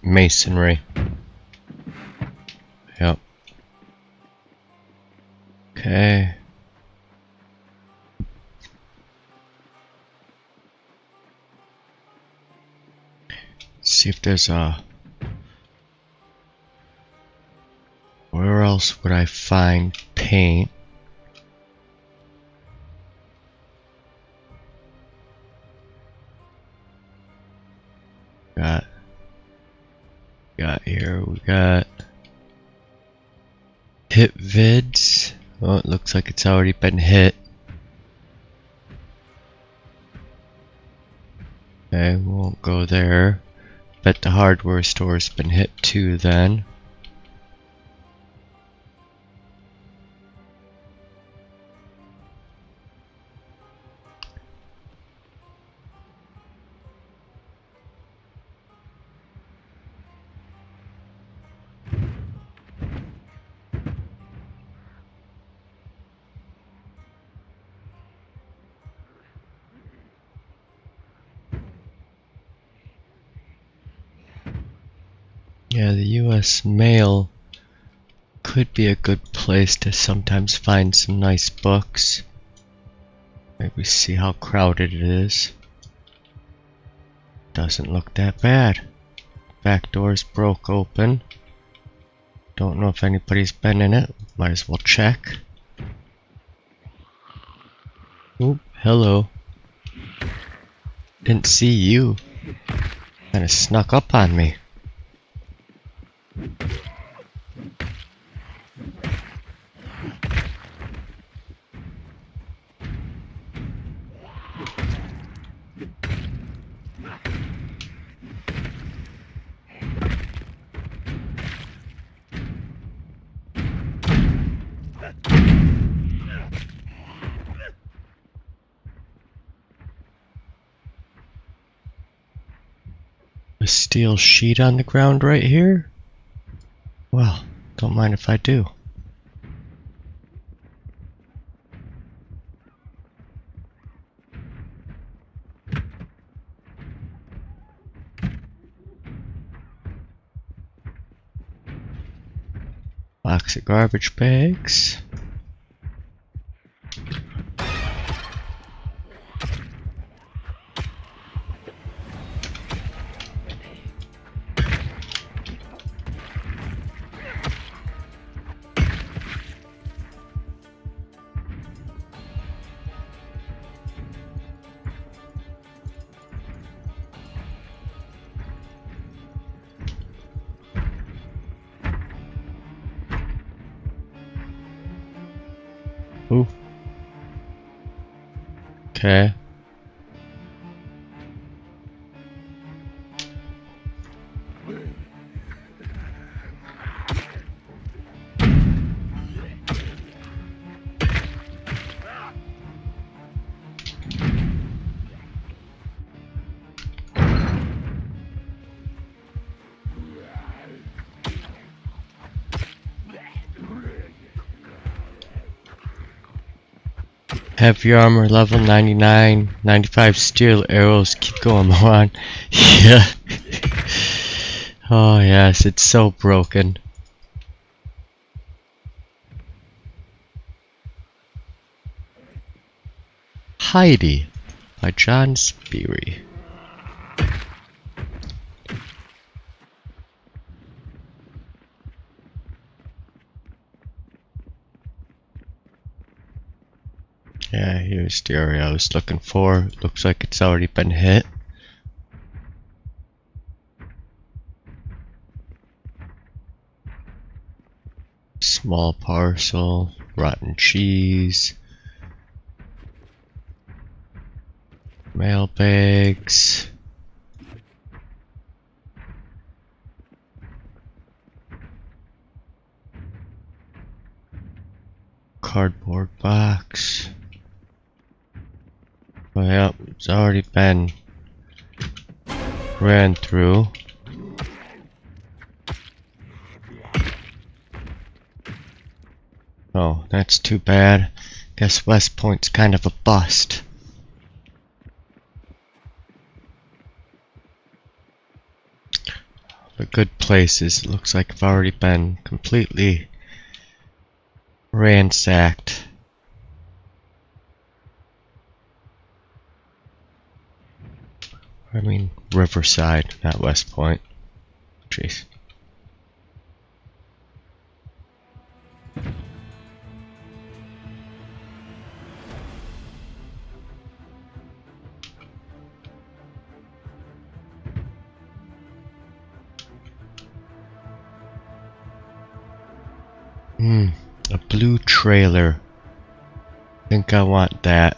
masonry. Yep. Okay. See if there's a... Where else would I find paint? Got here, we got hit vids. Oh, it looks like it's already been hit. Okay, we won't go there. Bet the hardware store's been hit too then. Yeah, the US mail could be a good place to sometimes find some nice books. Maybe see how crowded it is. Doesn't look that bad. Back door's broke open. Don't know if anybody's been in it. Might as well check. Oop, hello. Didn't see you. Kinda snuck up on me. A steel sheet on the ground right here? Well, don't mind if I do. Box of garbage bags. Ooh. Okay. Heavy armor, level 99, 95 steel arrows, keep going on. Yeah. Oh yes, it's so broken. Heidi by John Speary. Yeah, here's the area I was looking for. Looks like it's already been hit. Small parcel, rotten cheese, mail bags, cardboard box. Oh yeah, it's already been ran through. Oh, that's too bad. Guess West Point's kind of a bust. The good places. It looks like I've already been completely ransacked. I mean, Riverside, not West Point. Jeez. A blue trailer. Think I want that.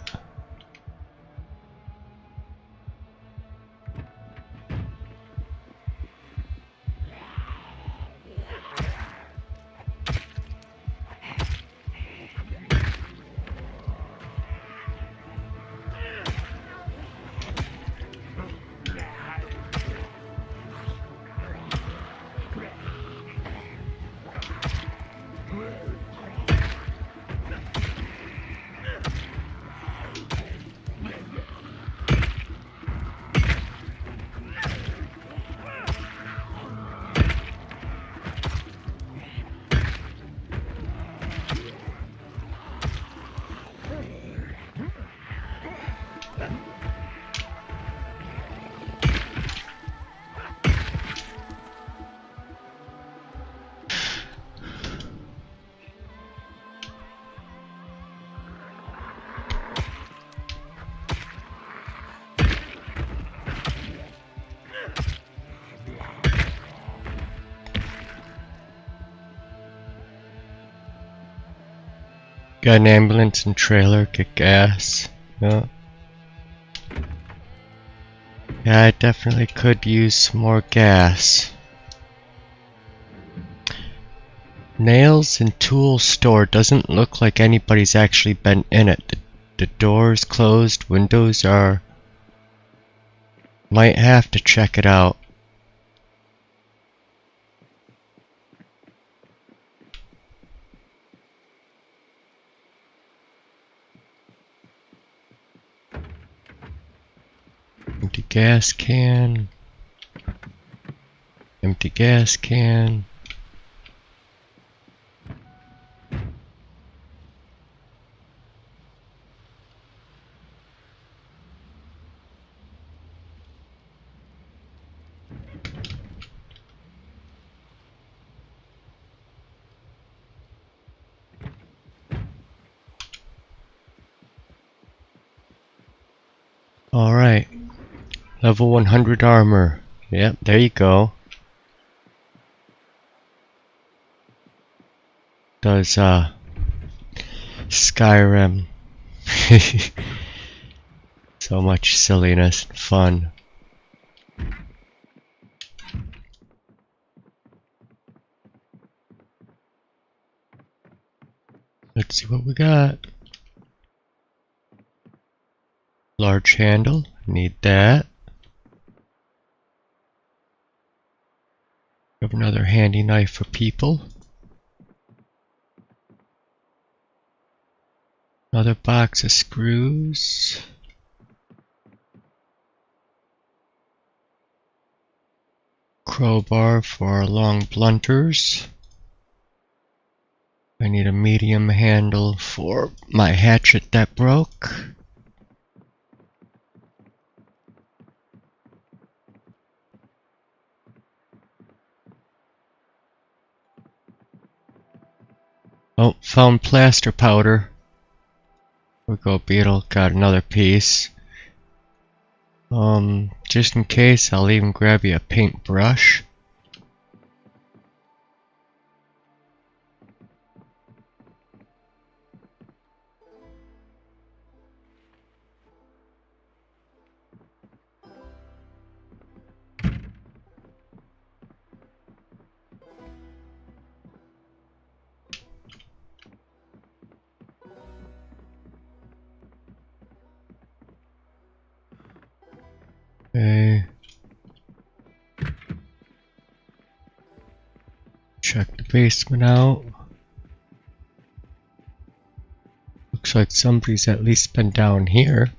Got an ambulance and trailer, get gas. Yeah. Yeah, I definitely could use some more gas. Nails and tools store. Doesn't look like anybody's actually been in it. The door's closed, windows are... Might have to check it out. Empty gas can. Empty gas can. Alright. Level 100 armor. Yep, there you go. Does, Skyrim. So much silliness and fun. Let's see what we got. Large handle. Need that. Have another handy knife for people. Another box of screws. Crowbar for long blunters. I need a medium handle for my hatchet that broke. Oh, found plaster powder. Here we go, Beetle. Got another piece. Just in case, I'll even grab you a paintbrush. Okay. Check the basement out. Looks like somebody's at least been down here.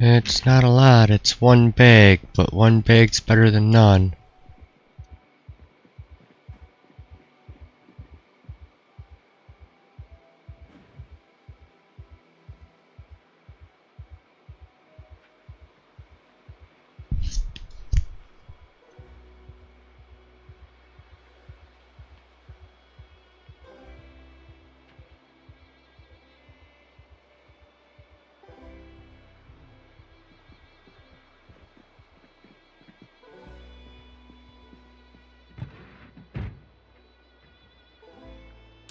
It's not a lot, it's one bag, but one bag's better than none.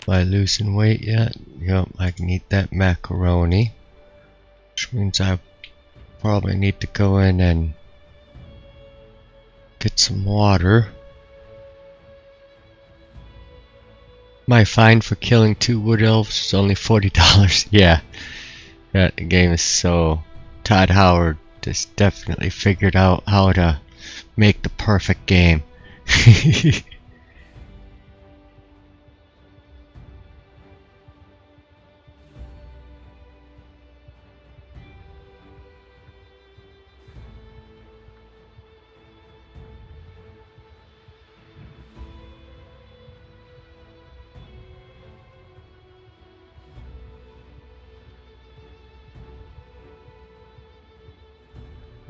Am I losing weight yet? Yep, I can eat that macaroni. Which means I probably need to go in and get some water. My fine for killing 2 wood elves is only $40. Yeah, that game is so... Todd Howard has definitely figured out how to make the perfect game.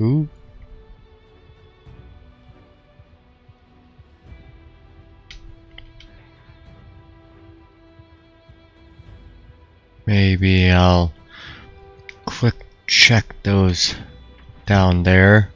Ooh. Maybe I'll quick check those down there.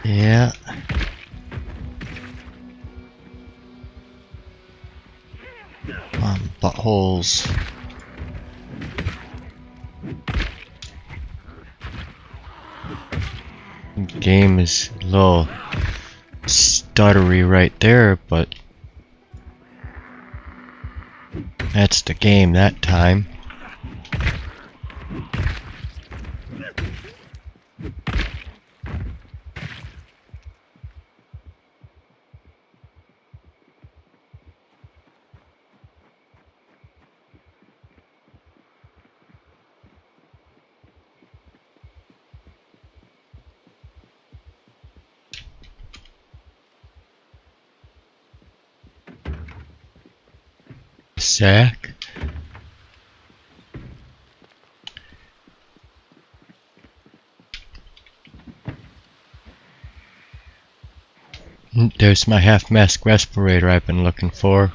Yeah. Buttholes. The game is a little stuttery right there, but that's the game that time. Sack. There's my half-mask respirator I've been looking for.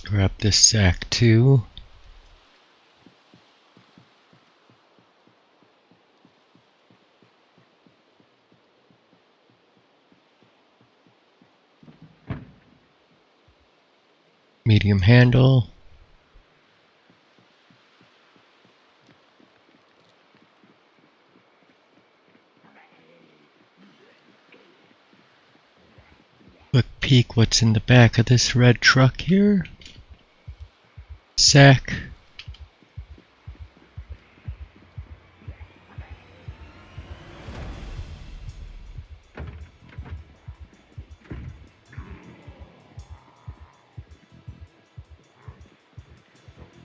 Grab this sack too. Medium handle. Quick peek what's in the back of this red truck here. Sack.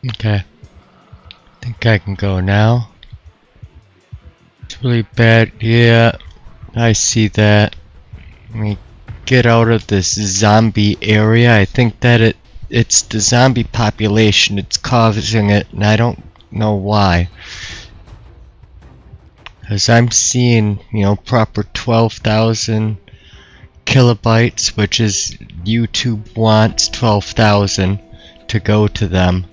Okay. I think I can go now. It's really bad. Yeah, I see that. Let me get out of this zombie area. I think that it's the zombie population, it's causing it, and I don't know why. Because I'm seeing, you know, proper 12,000 kilobytes, which is YouTube wants 12,000 to go to them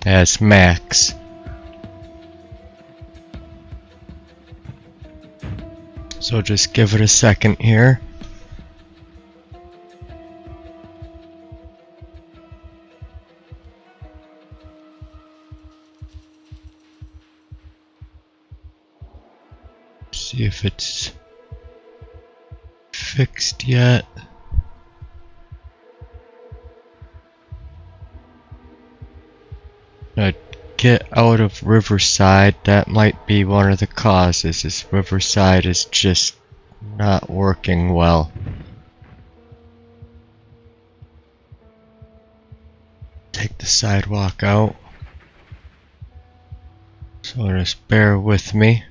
as max. So just give it a second here. See if it's fixed yet. Get out of Riverside. That might be one of the causes, is Riverside is just not working well. Take the sidewalk out. So just bear with me.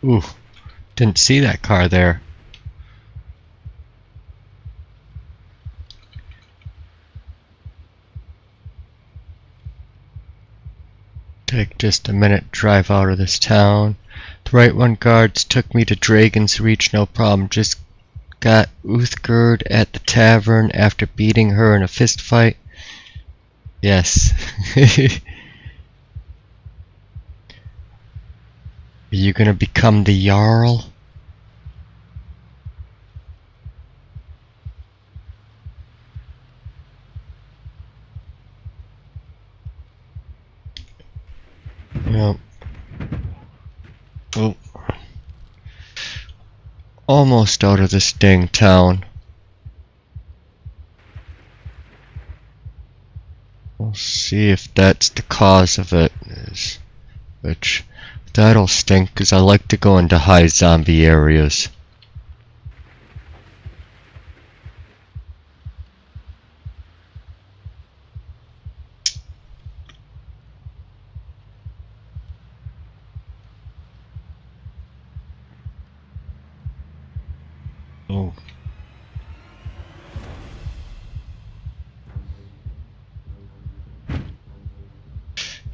Ooh, didn't see that car there. Take just a minute, drive out of this town. The right one guards took me to Dragon's Reach, no problem. Just got Uthgerd at the tavern after beating her in a fist fight. Yes. Are you gonna become the Jarl? Yep. Oh. Almost out of this dang town. We'll see if that's the cause of it. Which, that'll stink, because I like to go into high zombie areas. Oh.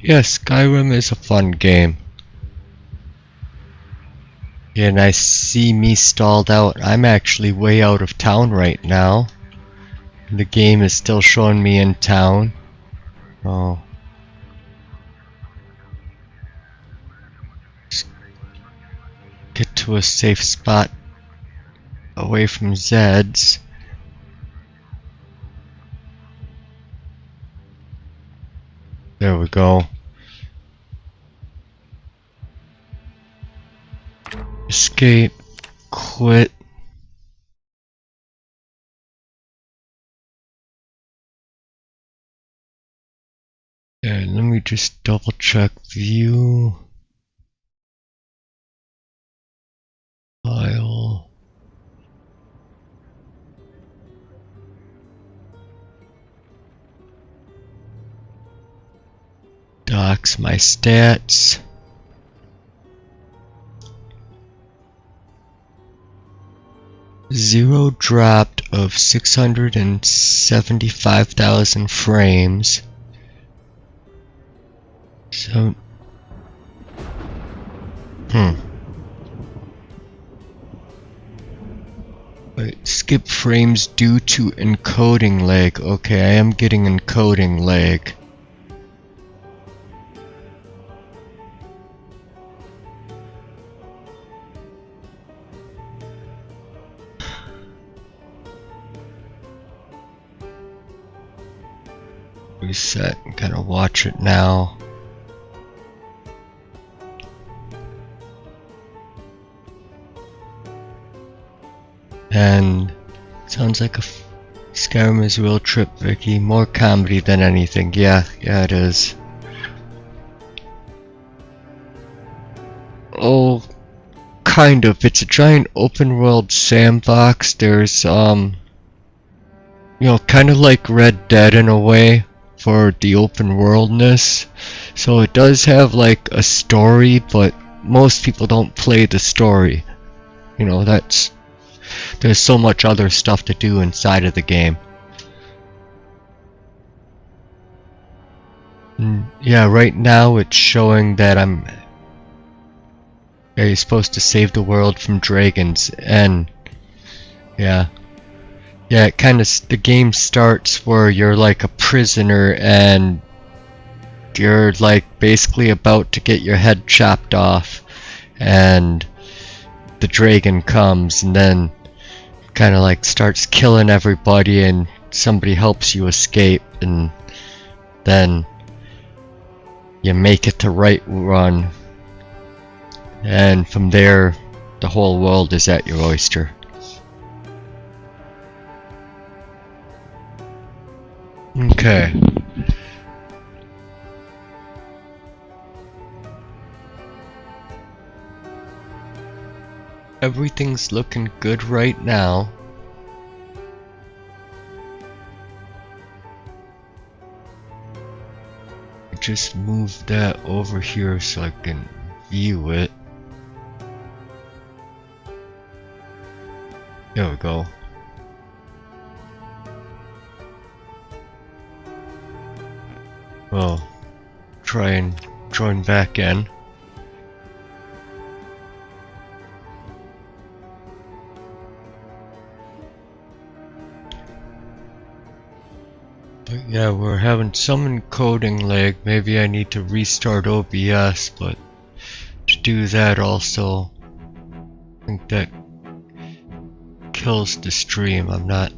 Yes, Skyrim is a fun game. Yeah, and I see me stalled out. I'm actually way out of town right now. The game is still showing me in town. Oh. Just get to a safe spot away from Zeds. There we go. Escape, quit. And let me just double check view. File. Docs my stats. Zero dropped of 675,000 frames. So, wait, skip frames due to encoding lag. Okay, I am getting encoding lag. Reset, I'm gonna watch it now. And sounds like a Skyrim is a real trip, Vicky. More comedy than anything. Yeah, it is. Oh, kind of. It's a giant open world sandbox. There's you know, kind of like Red Dead in a way. for the open worldness. So it does have like a story, but most people don't play the story. You know, there's so much other stuff to do inside of the game. Yeah, right now it's showing that you're supposed to save the world from dragons, and yeah, it kind of, the game starts where you're like a prisoner and you're like basically about to get your head chopped off, and the dragon comes and then kind of like starts killing everybody, and somebody helps you escape, and then you make it to Run, and from there the whole world is at your oyster. Okay. Everything's looking good right now. Just move that over here so I can view it. There we go. Well, try and join back in. But yeah, we're having some encoding lag. Maybe I need to restart OBS, but to do that also, I think that kills the stream. I'm not.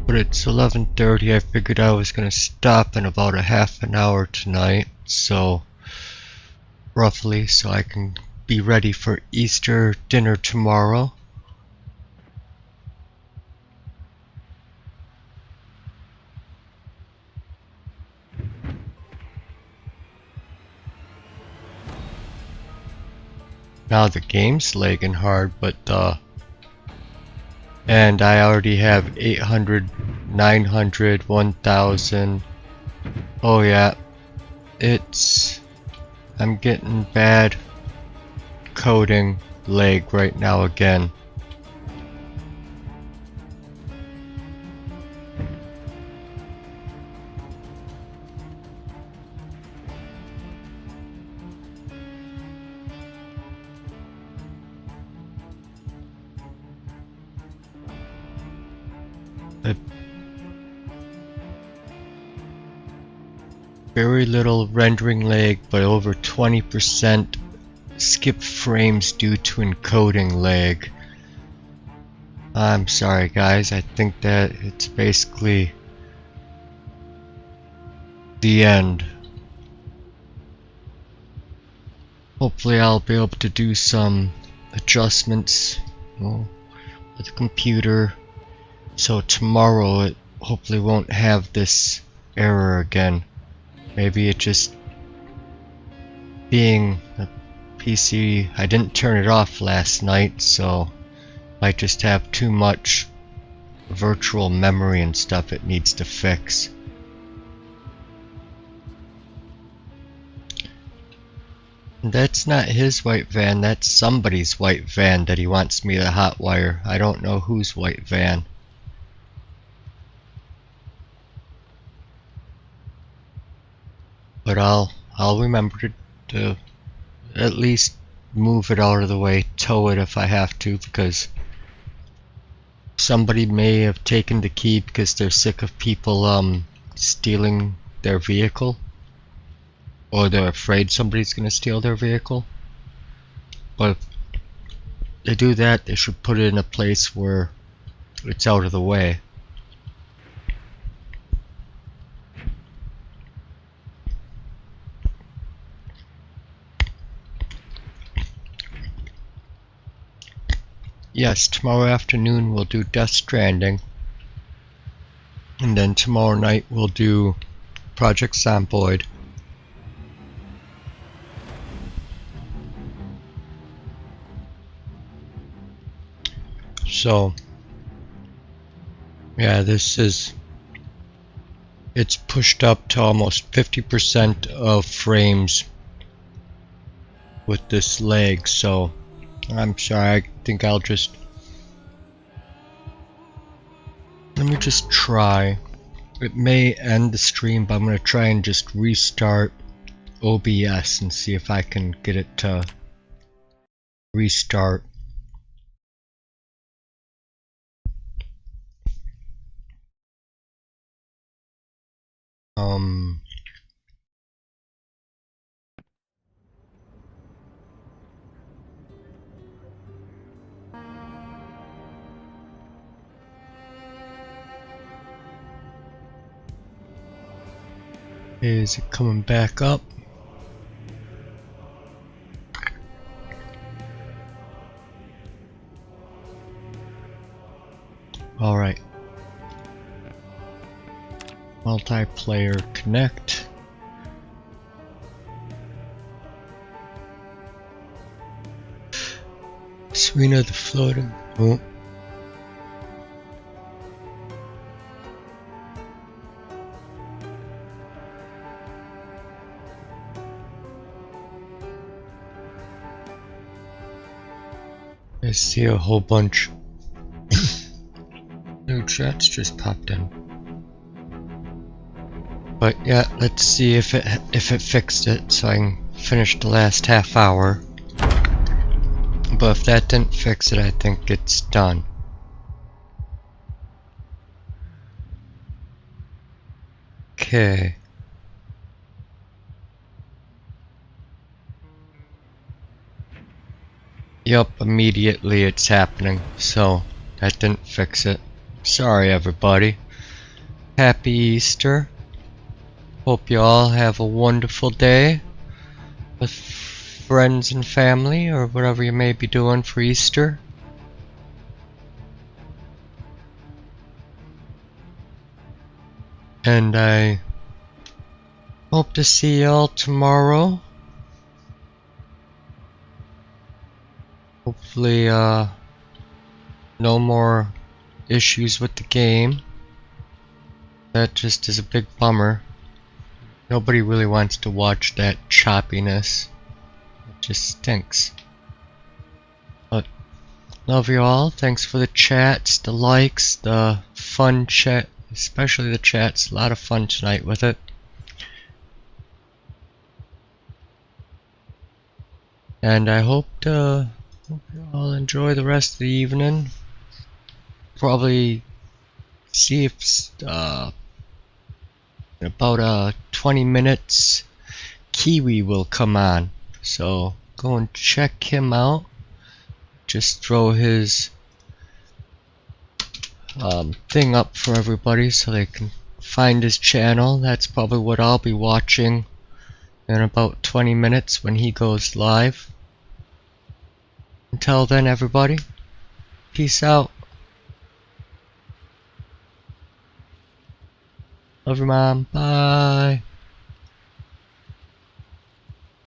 But it's 11:30. I figured I was gonna stop in about a half an hour tonight, so roughly, so I can be ready for Easter dinner tomorrow. Now the game's lagging hard, but and I already have 800, 900, 1000. Oh yeah, I'm getting bad coding lag right now again. Very little rendering lag, but over 20% skip frames due to encoding lag. I'm sorry guys, I think that it's basically the end. Hopefully I'll be able to do some adjustments with the computer, so tomorrow it hopefully won't have this error again. Maybe it just being a PC, I didn't turn it off last night, so I just have too much virtual memory and stuff it needs to fix. That's not his white van, that's somebody's white van that he wants me to hotwire. I don't know whose white van. But I'll remember to at least move it out of the way, tow it if I have to, because somebody may have taken the key because they're sick of people stealing their vehicle, or they're afraid somebody's gonna steal their vehicle. But if they do that, they should put it in a place where it's out of the way. Yes, tomorrow afternoon we'll do Death Stranding, and then tomorrow night we'll do Project Zomboid. So yeah, it's pushed up to almost 50% of frames with this lag, so I'm sorry, I think I'll just let me just try. It may end the stream, but I'm gonna try and just restart OBS and see if I can get it to restart. Is it coming back up? Alright. Multiplayer connect. Serena the floating. Oh. I see a whole bunch new chats just popped in. But yeah, let's see if it fixed it so I can finish the last half hour. But if that didn't fix it, I think it's done. Okay. Yup, immediately it's happening, so that didn't fix it. Sorry everybody. Happy Easter. Hope you all have a wonderful day with friends and family or whatever you may be doing for Easter. And I hope to see y'all tomorrow. Hopefully, no more issues with the game. That just is a big bummer. Nobody really wants to watch that choppiness. It just stinks. But, love you all. Thanks for the chats, the likes, the fun chat. Especially the chats. A lot of fun tonight with it. And I hope you all enjoy the rest of the evening. Probably see if in about 20 minutes Kiwi will come on. So go and check him out. Just throw his thing up for everybody so they can find his channel. That's probably what I'll be watching in about 20 minutes when he goes live. Until then, everybody, peace out. Love your mom. Bye.